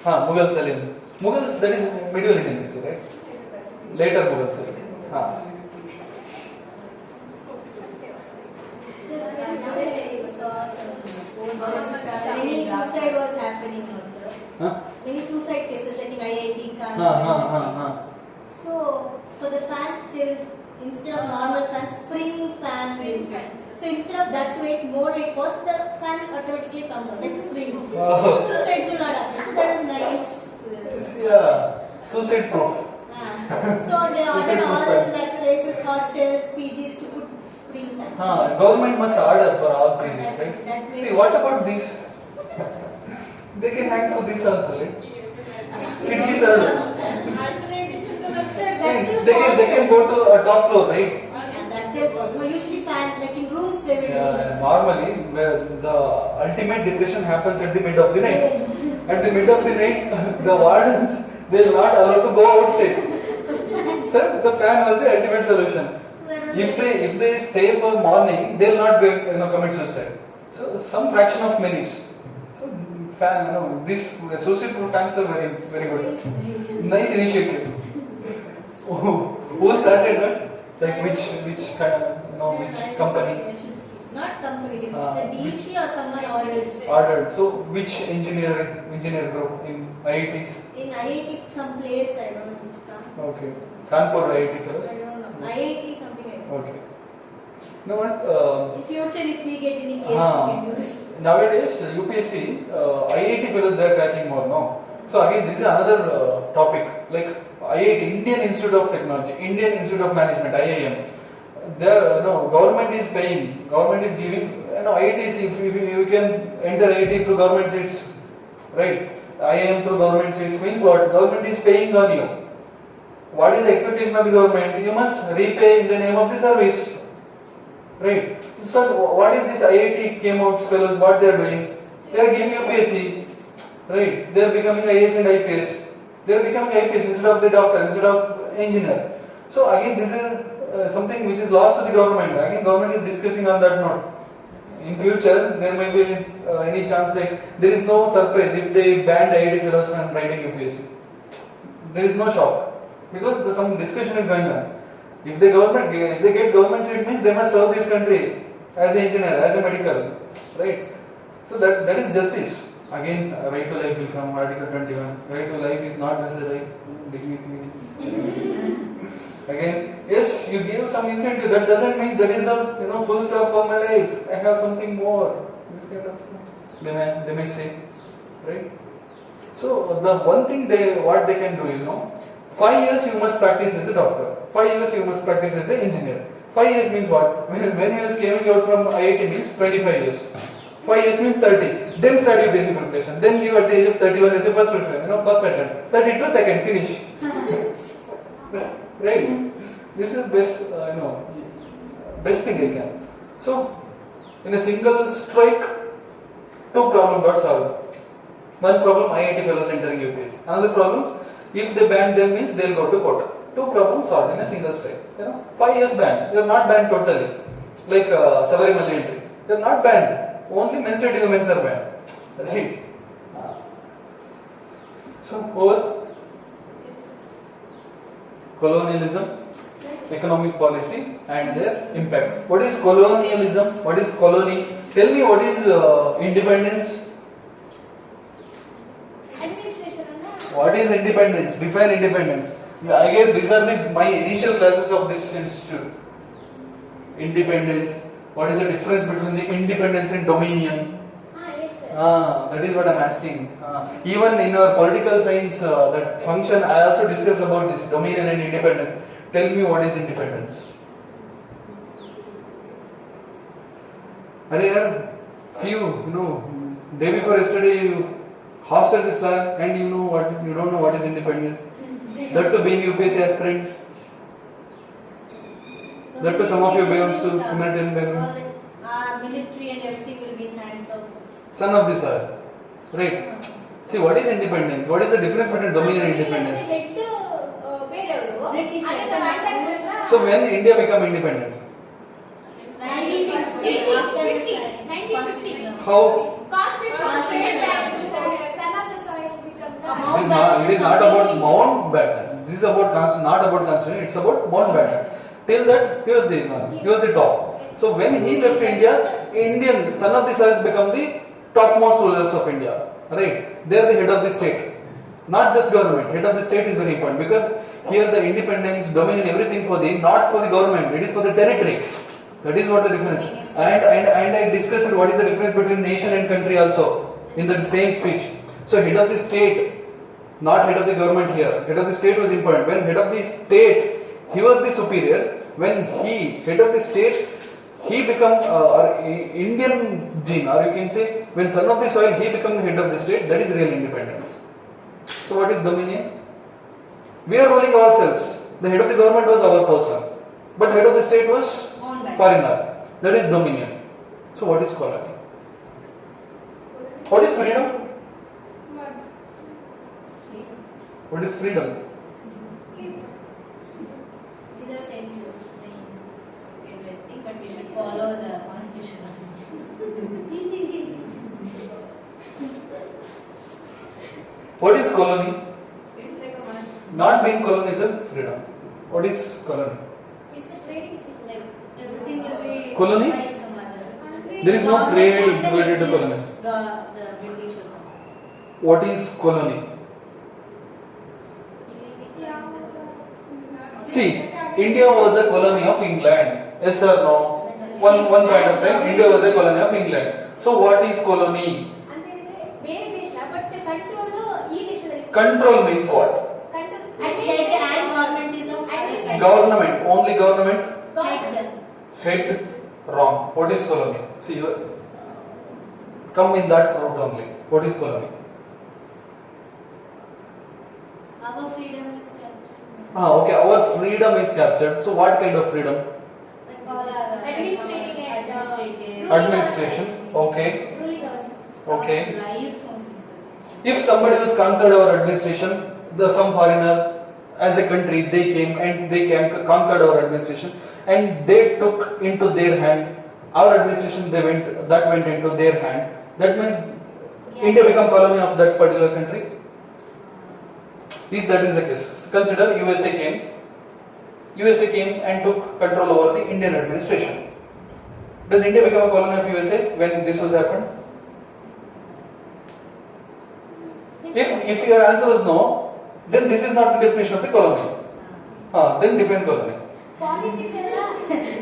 Mughals, that is medieval Indian history, right? Later Mughals. Any suicide was happening, no sir? Any suicide cases like in IIT, So for the fans, there is instead of normal fans, spring fan will fan. So instead of that to 8 more 8 first, the fan automatically come down like spring. So suicide will not happen. So that is nice. Yeah, suicide proof. So they ordered all these like places, hostels, PGs to put spring fans. Government must order for all things, right? See, what about this? They can hack for this also, right? Kidneys are. They can go to a top floor, right? And that they usually fan like in rooms they will. Normally, the ultimate depression happens at the mid of the night. At the mid of the night, the wardens they are not allowed to go outside. Sir, the fan was the ultimate solution. If they stay for morning, they will not go, commit suicide. So some fraction of minutes. So fan, these suicide proof fans are very, very good. Nice initiative. Who started that? Like which kind of, which company? Not company. The DC or someone ordered. So which engineer group in IITs? In IIT, some place I don't know which company. Okay, Kanpur IIT first. I don't know. IIT something like that. Okay. You know what? In future, if we get any case, we can do this. Nowadays, UPSC, IIT fellows they are cracking more, no? So again, this is another topic. Like IIT, Indian Institute of Technology, Indian Institute of Management, IIM. there, no, government is paying, government is giving, IITs, if you can enter IIT through government seats, right? IIM through government seats means what? Government is paying on you. What is the expectation of the government? You must repay in the name of the service, right? So what is this IIT came out fellows? What they are doing? They are giving UPSC, right? They are becoming IAS and IPS. They are becoming IPS instead of the doctor, instead of engineer. So again, this is something which is lost to the government. Again, government is discussing on that note. In future, there may be any chance that there is no surprise if they banned IIT fellows from writing UPSC. There is no shock because some discussion is going on. If they get government seat means they must serve this country as an engineer, as a medical, right? So that is justice. Again, right to life will come. Article 21. Right to life is not just the right dignity. Again, yes, you give some incentive. That doesn't mean that is the full stop for my life. I have something more. This kind of stuff. They may say, right? So the one thing what they can do, 5 years you must practice as a doctor. 5 years you must practice as an engineer. 5 years means what? When he was coming out from IIT means 25 years. 5 years means 30. Then start your basic preparation. Then you at the age of 31 as a first preparation, first attempt. 32 second finish. Right? This is best, best thing I can. So, in a single strike, 2 problems got solved. One problem, IIT fellows entering UPSC. Another problem, if they ban them means they'll go to court. 2 problems solved in a single strike. 5 years banned. You're not banned totally. Like Sabarimala entry. You're not banned. Only menstruating women are banned. Right? So, over. Colonialism, economic policy and their impact. What is colonialism? What is colony? Tell me what is independence? Administration. What is independence? Define independence. I guess these are my initial classes of this institute. Independence. What is the difference between the independence and dominion? Yes, sir. That is what I am asking. Even in our political science, that function, I also discuss about this dominion and independence. Tell me what is independence. Few, day before yesterday you hosted the flag and you don't know what is independence. That to being UPSC aspirants. That to some of you belongs to humanitarian background. Our military and everything will be in hands of Son of the soil. Right. See, what is independence? What is the difference between dominion and independence? So when India became independent? 1950. How? It is not about Mountbatten. This is about not about constitution. It's about Mountbatten. Till that he was the top. So when he left India, Indian son of the soil become the topmost rulers of India. Right? They are the head of the state. Not just government. Head of the state is very important because here the independence, dominion, everything not for the government. It is for the territory. That is what the difference. And I discussed what is the difference between nation and country also in the same speech. So head of the state, not head of the government here. Head of the state was important. When head of the state, he was the superior. When head of the state, he become Indian gene, or you can say when son of the soil, he become the head of the state. That is real independence. So what is dominion? We are ruling ourselves. The head of the government was our person, but head of the state was foreigner. That is dominion. So what is colony? What is freedom? What is freedom? Without any restraints, but we should follow the constitution of India. What is colony? It is like a one. Not being colony is a freedom. What is colony? It's a trading thing, like everything will be Colony? by some other. There is no trade related to colony. The British or something. What is colony? See, India was a colony of England. Yes or no? One point of time, India was a colony of England. So what is colony? Control means what? And government is of Government, only government. God. Head, wrong. What is colony? See, you come in that route only. What is colony? Our freedom is captured. Okay, our freedom is captured. So, what kind of freedom? Like all our administrating and Administration. Okay. ruling ourselves. Okay. Life. If somebody was conquered our administration, some foreigner, as a country, they came and they conquered our administration, and they took into their hand our administration. That went into their hand. That means India become colony of that particular country. If that is the case, consider USA came. USA came and took control over the Indian administration. Does India become a colony of USA when this was happened? If your answer was no, then this is not the definition of the colony. Then define colony. Policies ಎಲ್ಲ ಬೇರೆ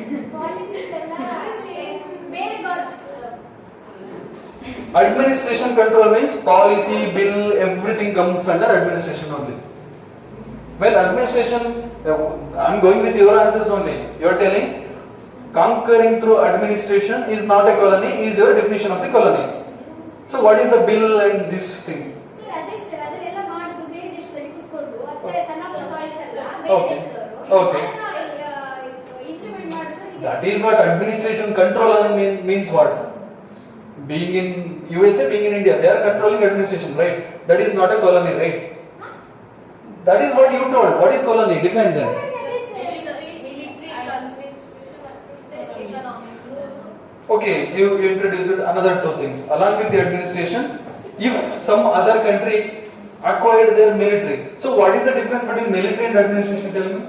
Administration control means policy, bill, everything comes under administration only. When administration, I'm going with your answers only. You are telling conquering through administration is not a colony, is your definition of the colony. So what is the bill and this thing? Sir ಅದನ್ನೆಲ್ಲ ಮಾಡೋದು ಬೇರೆ ದೇಶದಲ್ಲಿ ಕೂತ್ಕೊಂಡು ಸಣ್ಣ soils ಅಲ್ಲ Okay. ಬೇರೆ ದೇಶದವರು Okay. Implement ಮಾಡೋದು That is what administrative control means what? Being in USA, being in India, they are controlling administration, right? That is not a colony, right? That is what you told. What is colony? Define them. Okay, you introduced another two things. Along with the administration, if some other country acquired their military, so what is the difference between military and administration? Tell me.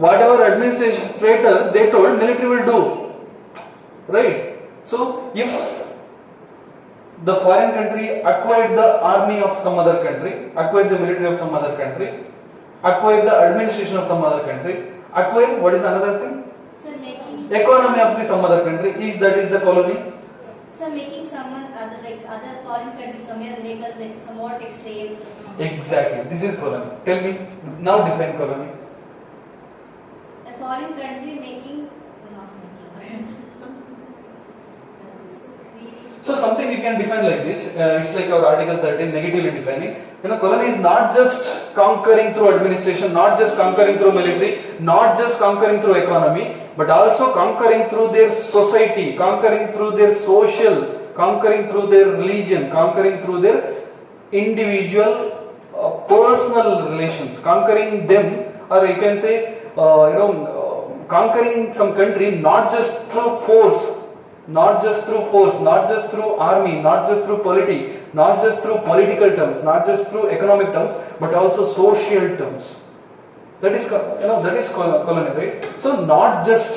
Whatever administrator they told, military will do, right? So if the foreign country acquired the army of some other country, acquired the military of some other country, acquired the administration of some other country, acquired what is another thing? Sir, making Economy of the some other country, is that is the colony? Sir, making someone other foreign country come here and make us like somewhat like slaves. Exactly, this is colony. Tell me, now define colony. A foreign country making So something you can define like this, it's like our article 13 negatively defining. Colony is not just conquering through administration, not just conquering through military, not just conquering through economy, but also conquering through their society, conquering through their social, conquering through their religion, conquering through their individual personal relations, conquering them, or you can say, conquering some country not just through force, not just through army, not just through polity, not just through political terms, not just through economic terms, but also social terms. That is colony, right? So not just,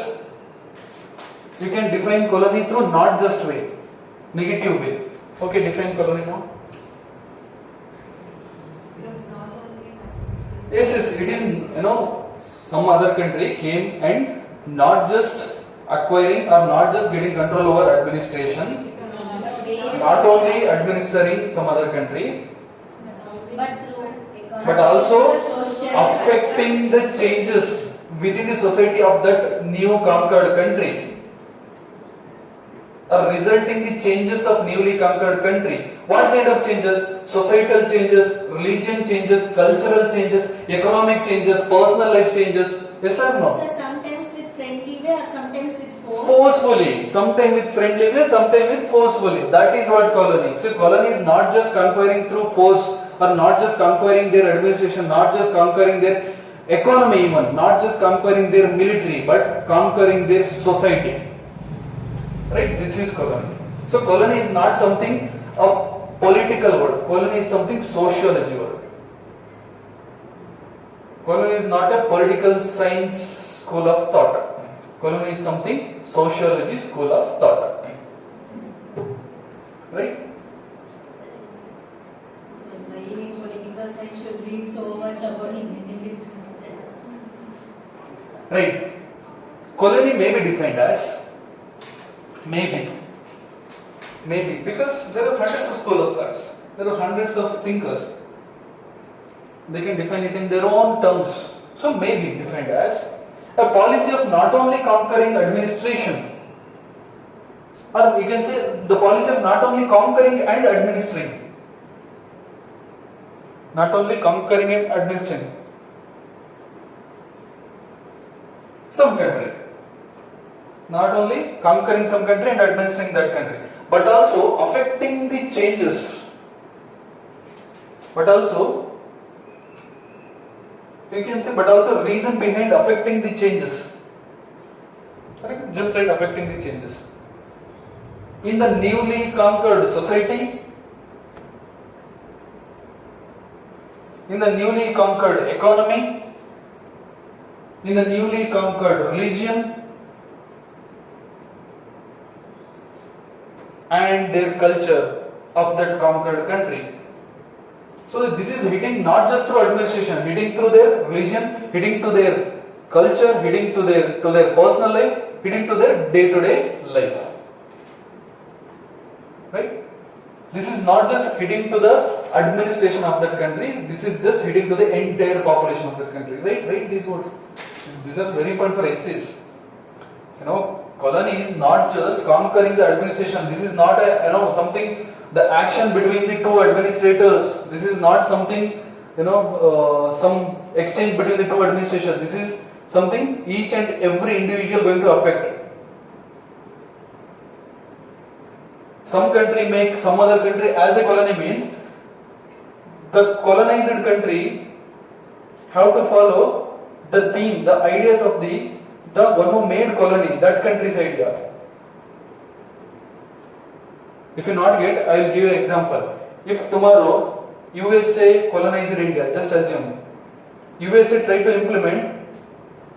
you can define colony through not just way, negative way. Okay, define colony now. Yes, it is, some other country came and not just acquiring or not just getting control over administration, not only administering some other country, but also affecting the changes within the society of that new conquered country, or resulting the changes of newly conquered country. What kind of changes? Societal changes, religion changes, cultural changes, economic changes, personal life changes. Yes or no? So sometimes with friendly way or sometimes with force. Forcefully, sometime with friendly way, sometime with forcefully. That is what colony. So colony is not just conquering through force, or not just conquering their administration, not just conquering their economy even, not just conquering their military, but conquering their society. Right? This is colony. So colony is not something a political word. Colony is something sociology word. Colony is not a political science school of thought. Colony is something sociology school of thought. Right? Why political science should read so much about Indian independence? Right. Colony may be defined as maybe because there are hundreds of school of thoughts. There are hundreds of thinkers. They can define it in their own terms. So may be defined as a policy of not only conquering administration, or you can say the policy of not only conquering and administering. Not only conquering and administering. Some country. Not only conquering some country and administering that country, but also affecting the changes. But also, you can say, but also reason behind affecting the changes. Correct? Just like affecting the changes. In the newly conquered society, in the newly conquered economy, in the newly conquered religion, and their culture of that conquered country. So this is hitting not just through administration, hitting through their religion, hitting to their culture, hitting to their personal life, hitting to their day-to-day life. Right? This is not just hitting to the administration of that country, this is just hitting to the entire population of that country. Right? These words. These are very important for essays. Colony is not just conquering the administration. This is not something, the action between the two administrators. This is not something, some exchange between the two administrations. This is something each and every individual going to affect. Some country make some other country as a colony means the colonized country have to follow the theme, the ideas of the one who made colony, that country's idea. If you not get, I will give you an example. If tomorrow USA colonized India, just assume, USA tried to implement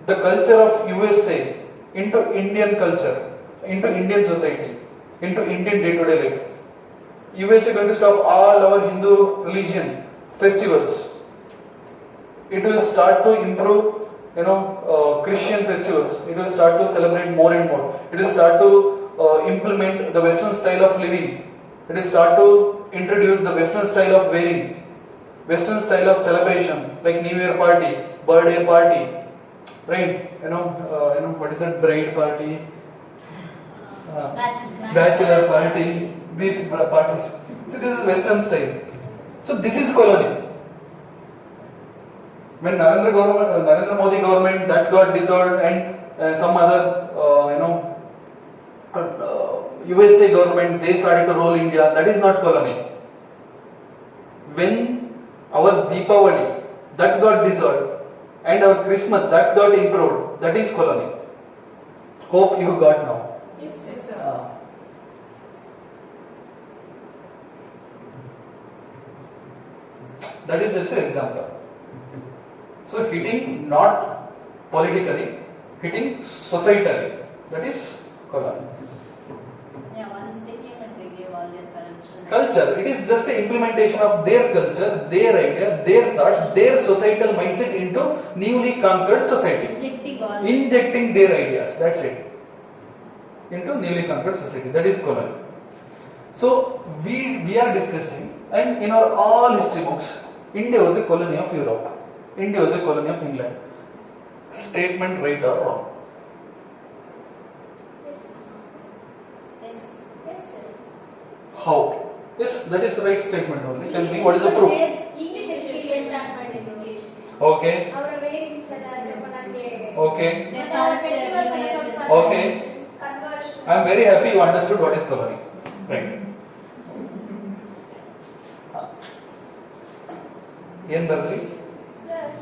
the culture of USA into Indian culture, into Indian society, into Indian day-to-day life. USA going to stop all our Hindu religion festivals. It will start to improve Christian festivals. It will start to celebrate more and more. It will start to implement the Western style of living. It will start to introduce the Western style of wearing, Western style of celebration, like New Year party, birthday party, right? What is that? Bride party, bachelor party. These parties. So this is Western style. So this is colony. When Narendra Modi government that got dissolved and some other USA government they started to rule India, that is not colony. When our Deepavali that got dissolved and our Christmas that got improved, that is colony. Hope you got now. Yes, sir. That is just an example. So hitting not politically, hitting societally, that is colony. Yeah, once they came and they gave all their culture. Culture, it is just an implementation of their culture, their idea, their thoughts, their societal mindset into newly conquered society. Injecting their ideas, that's it. Into newly conquered society, that is colony. So we are discussing, and in our all history books, India was a colony of Europe. India was a colony of England. Statement right or wrong? Yes. Yes, sir. How? Yes, that is the right statement only. Tell me what is the proof? English education started education. Okay. Our way in Okay. the culture, Okay. I am very happy you understood what is colony. Right. Yen Bharati? Sir,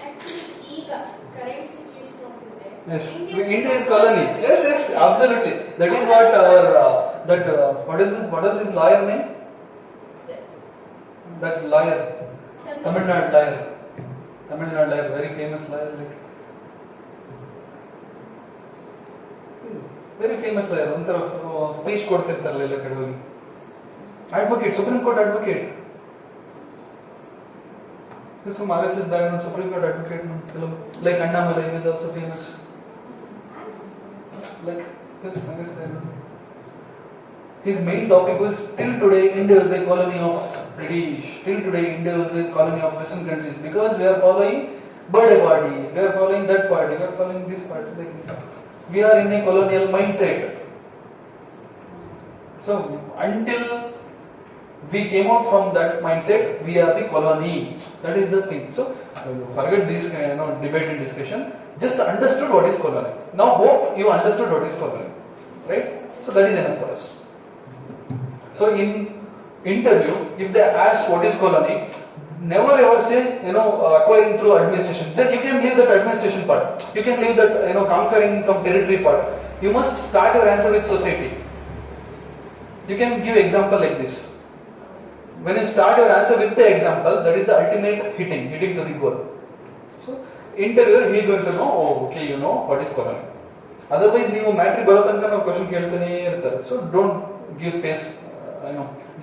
actually, current situation of India. Yes, India is colony. Yes, absolutely. That is what our what is his lawyer name? That lawyer, Tamil Nadu lawyer, very famous lawyer, very famous lawyer. ಒಂಥರ speech ಕೊಡ್ತಿರ್ತಾರಲ್ಲ ಎಲ್ಲ ಕಡೆ ಹೋಗಿ. Advocate, Supreme Court advocate. This from RSS background, Supreme Court advocate film. Like Annamalai is also famous. Like this background. His main topic was till today India is a colony of British. Till today India is a colony of Western countries because we are following birthday party, we are following that party, we are following this party, like this. We are in a colonial mindset. So until we came out from that mindset, we are the colony. That is the thing. So forget this debate and discussion. Just understood what is colony. Now hope you understood what is colony, right? So that is enough for us. So in interview, if they ask what is colony, never ever say acquiring through administration. Just you can leave that administration part. You can leave that conquering some territory part. You must start your answer with society. You can give example like this. When you start your answer with the example, that is the ultimate hitting to the goal. So interviewer he is going to know, oh, okay, you know what is colony. Otherwise, ನೀವು ಮ್ಯಾಟ್ರಿ ಬರೋ ತನಕ ನಾವು question ಕೇಳ್ತಾನೆ ಇರ್ತಾರೆ. So don't give space.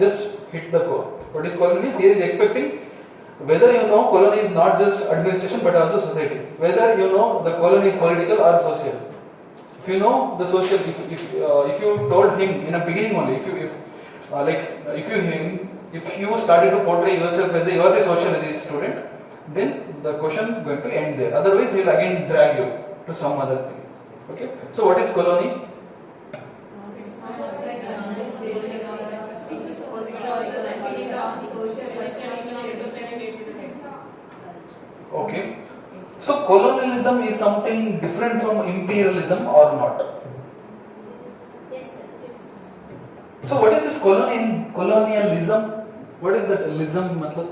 Just hit the core. What is colony means he is expecting whether you know colony is not just administration but also society. Whether you know the colony is political or social. If you know the social, if you told him in a beginning only, if you started to portray yourself as you are the sociology student, then the question going to end there. Otherwise, he will again drag you to some other thing. Okay. So, what is colony? Okay. So, colonialism is something different from imperialism or not? Yes, sir. So, what is this colonialism? What is that lism? matlab?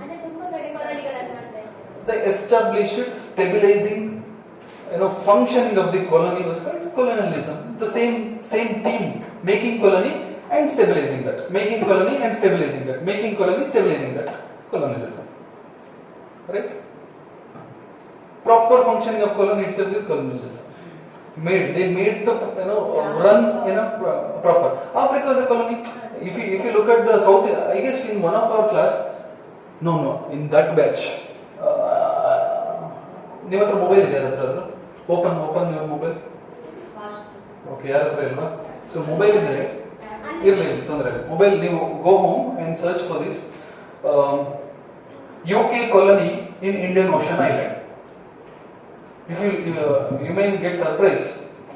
ಅಂದ್ರೆ ತುಂಬಾ ಕಡೆ ಕಾಲೋನಿಗಳನ್ನು ಮಾಡ್ತಾ ಇದ್ದಾರೆ. The established, stabilizing, functioning of the colony was called colonialism. The same theme, making colony and stabilizing that, making colony and stabilizing that, making colony, stabilizing that, colonialism. Right? Proper functioning of colony itself is colonialism. They made to run in a proper. Africa is a colony. If you look at the south, I guess in one of our class, no, in that batch. ನಿಮ್ಮ ಹತ್ರ mobile ಇದೆ ಯಾರ ಹತ್ರ? Open your mobile. Okay, ಯಾರ ಹತ್ರ ಇಲ್ವಾ? So mobile ಇದ್ರೆ ಇರಲಿ, ತೊಂದರೆ ಇಲ್ಲ. ಮೊಬೈಲ್ ನೀವು go home and search for this UK colony in Indian Ocean Island. If you may get surprised.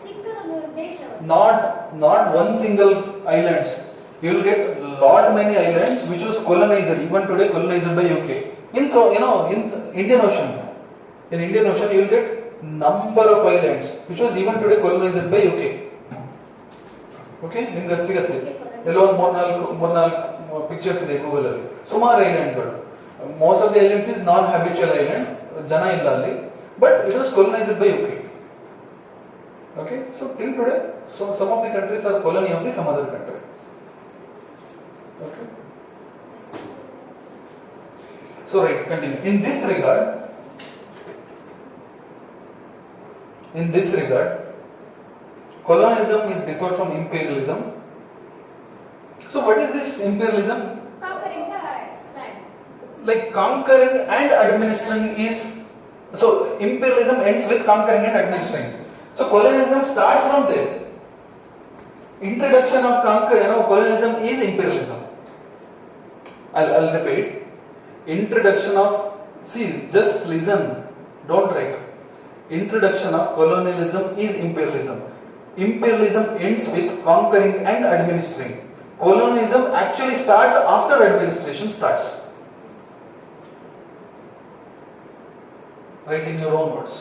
ಚಿಕ್ಕದೊಂದು ದೇಶ. Not one single islands. You will get lot many islands which was colonized, even today colonized by UK. In Indian Ocean. In Indian Ocean, you will get number of islands which was even today colonized by UK. Okay, ನಿಮ್ಗೆ ಅದು ಸಿಗುತ್ತೆ. ಎಲ್ಲೋ ಒಂದು ಮೂರ್ನಾಲ್ಕು pictures ಇದೆ Google ಅಲ್ಲಿ. ಸುಮಾರು ಐಲ್ಯಾಂಡ್ಗಳು. Most of the islands is non-habitual island. ಜನ ಇಲ್ಲ ಅಲ್ಲಿ. But it was colonized by UK. Okay, so till today, some of the countries are colony of some other country. Okay. So right, continue. In this regard, colonialism is different from imperialism. So what is this imperialism? Conquering the land. Like conquering and administering is, so imperialism ends with conquering and administering. So colonialism starts from there. Introduction of colonialism is imperialism. I'll repeat. Introduction of, just listen, don't write. Introduction of colonialism is imperialism. Imperialism ends with conquering and administering. Colonialism actually starts after administration starts. Write in your own words.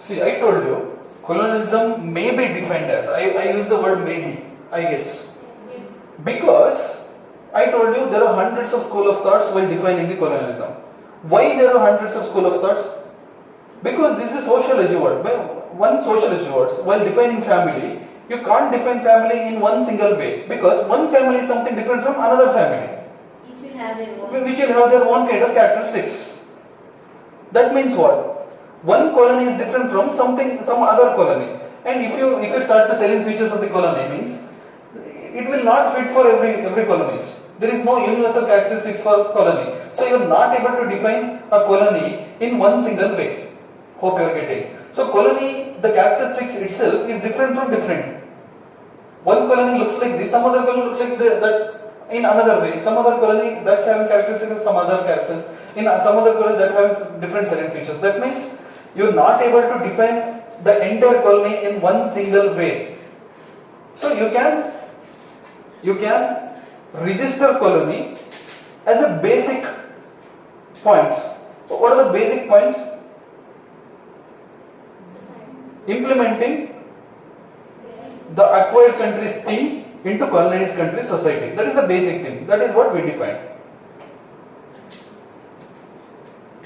See, I told you, colonialism may be defined as, I use the word maybe, I guess. Yes. Because I told you there are hundreds of school of thoughts while defining the colonialism. Why there are hundreds of school of thoughts? Because this is sociology word. One sociology words, while defining family, you can't define family in one single way. Because one family is something different from another family. Each will have their own. Which will have their own kind of characteristics. That means what? One colony is different from some other colony. And if you start to selling features of the colony, means it will not fit for every colonies. There is no universal characteristics for colony. So you are not able to define a colony in one single way. Hope you are getting. So colony, the characteristics itself is different from different. one colony looks like this, some other colony looks like that in another way. Some other colony that's having characteristics of some other characters. In some other colony that has different certain features. That means you're not able to define the entire colony in one single way. So you can register colony as a basic points. What are the basic points? Implementing the acquired countries thing into colonized country society. That is the basic thing. That is what we define.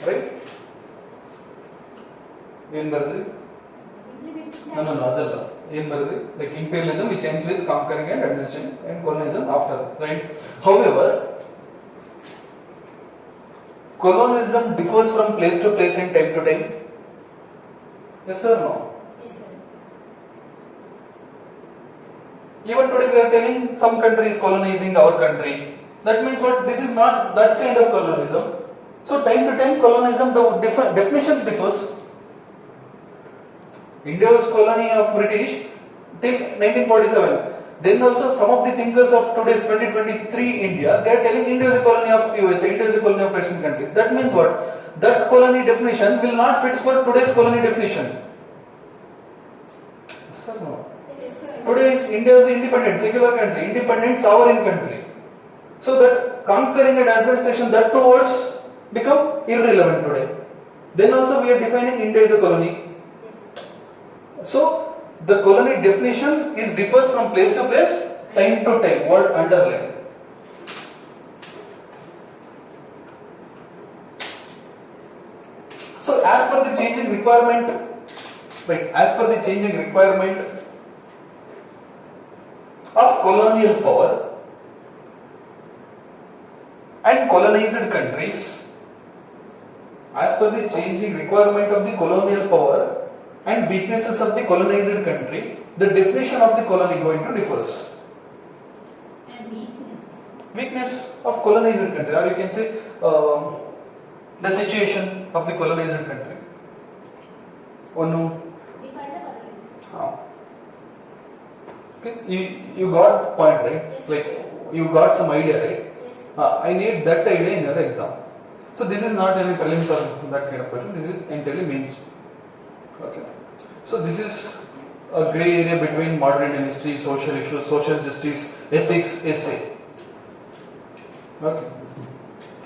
Right? ಏನು ಬರ್ತದೆ? No, ಅದಲ್ಲ. ಏನು ಬರ್ತದೆ? Like imperialism which ends with conquering and administration, and colonialism after, right? However, colonialism differs from place to place and time to time. Yes or no? Yes, sir. Even today we are telling some country is colonizing our country. That means what? This is not that kind of colonialism. So time to time colonialism, the definition differs. India was colony of British till 1947. Then also some of the thinkers of today's 2023 India, they are telling India is a colony of USA, India is a colony of Western countries. That means what? That colony definition will not fit for today's colony definition. Sir, no. Yes, sir. Today India is independent, secular country, independent sovereign country. So that conquering and administration, that two words become irrelevant today. Then also we are defining India as a colony. So the colony definition is differs from place to place, time to time. Word underline. So as per the changing requirement, right? As per the changing requirement of colonial power and colonized countries, as per the changing requirement of the colonial power and weaknesses of the colonized country, the definition of the colony going to differs. And weakness. Weakness of colonized country, or you can say the situation of the colonized country. One. Define the colonialism. Okay, you got the point, right? Yes, Like yes. you got some idea, right? Yes. I need that idea in your exam. So this is not any prelims or that kind of question. This is entirely means. Okay. So this is a grey area between modern Indian history, social issues, social justice, ethics, essay. Okay.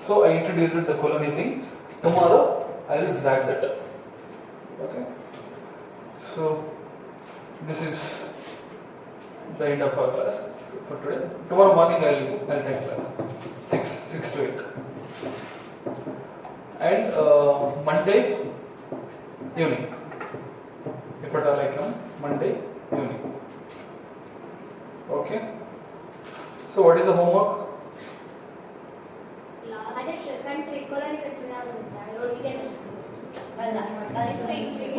So I introduced the colony thing. Tomorrow I will drag that. Okay. So this is the end of our class for today. Tomorrow morning I'll take class 6 to 8. And Monday evening, if at all I come, Monday evening. Okay. So what is the homework? ಅದೇ country, colony country ಯಾವ್ದು ಅಂತ, ನೋಡಿ, ಈಗ ಅಲ್ಲ, ಅದು same thing.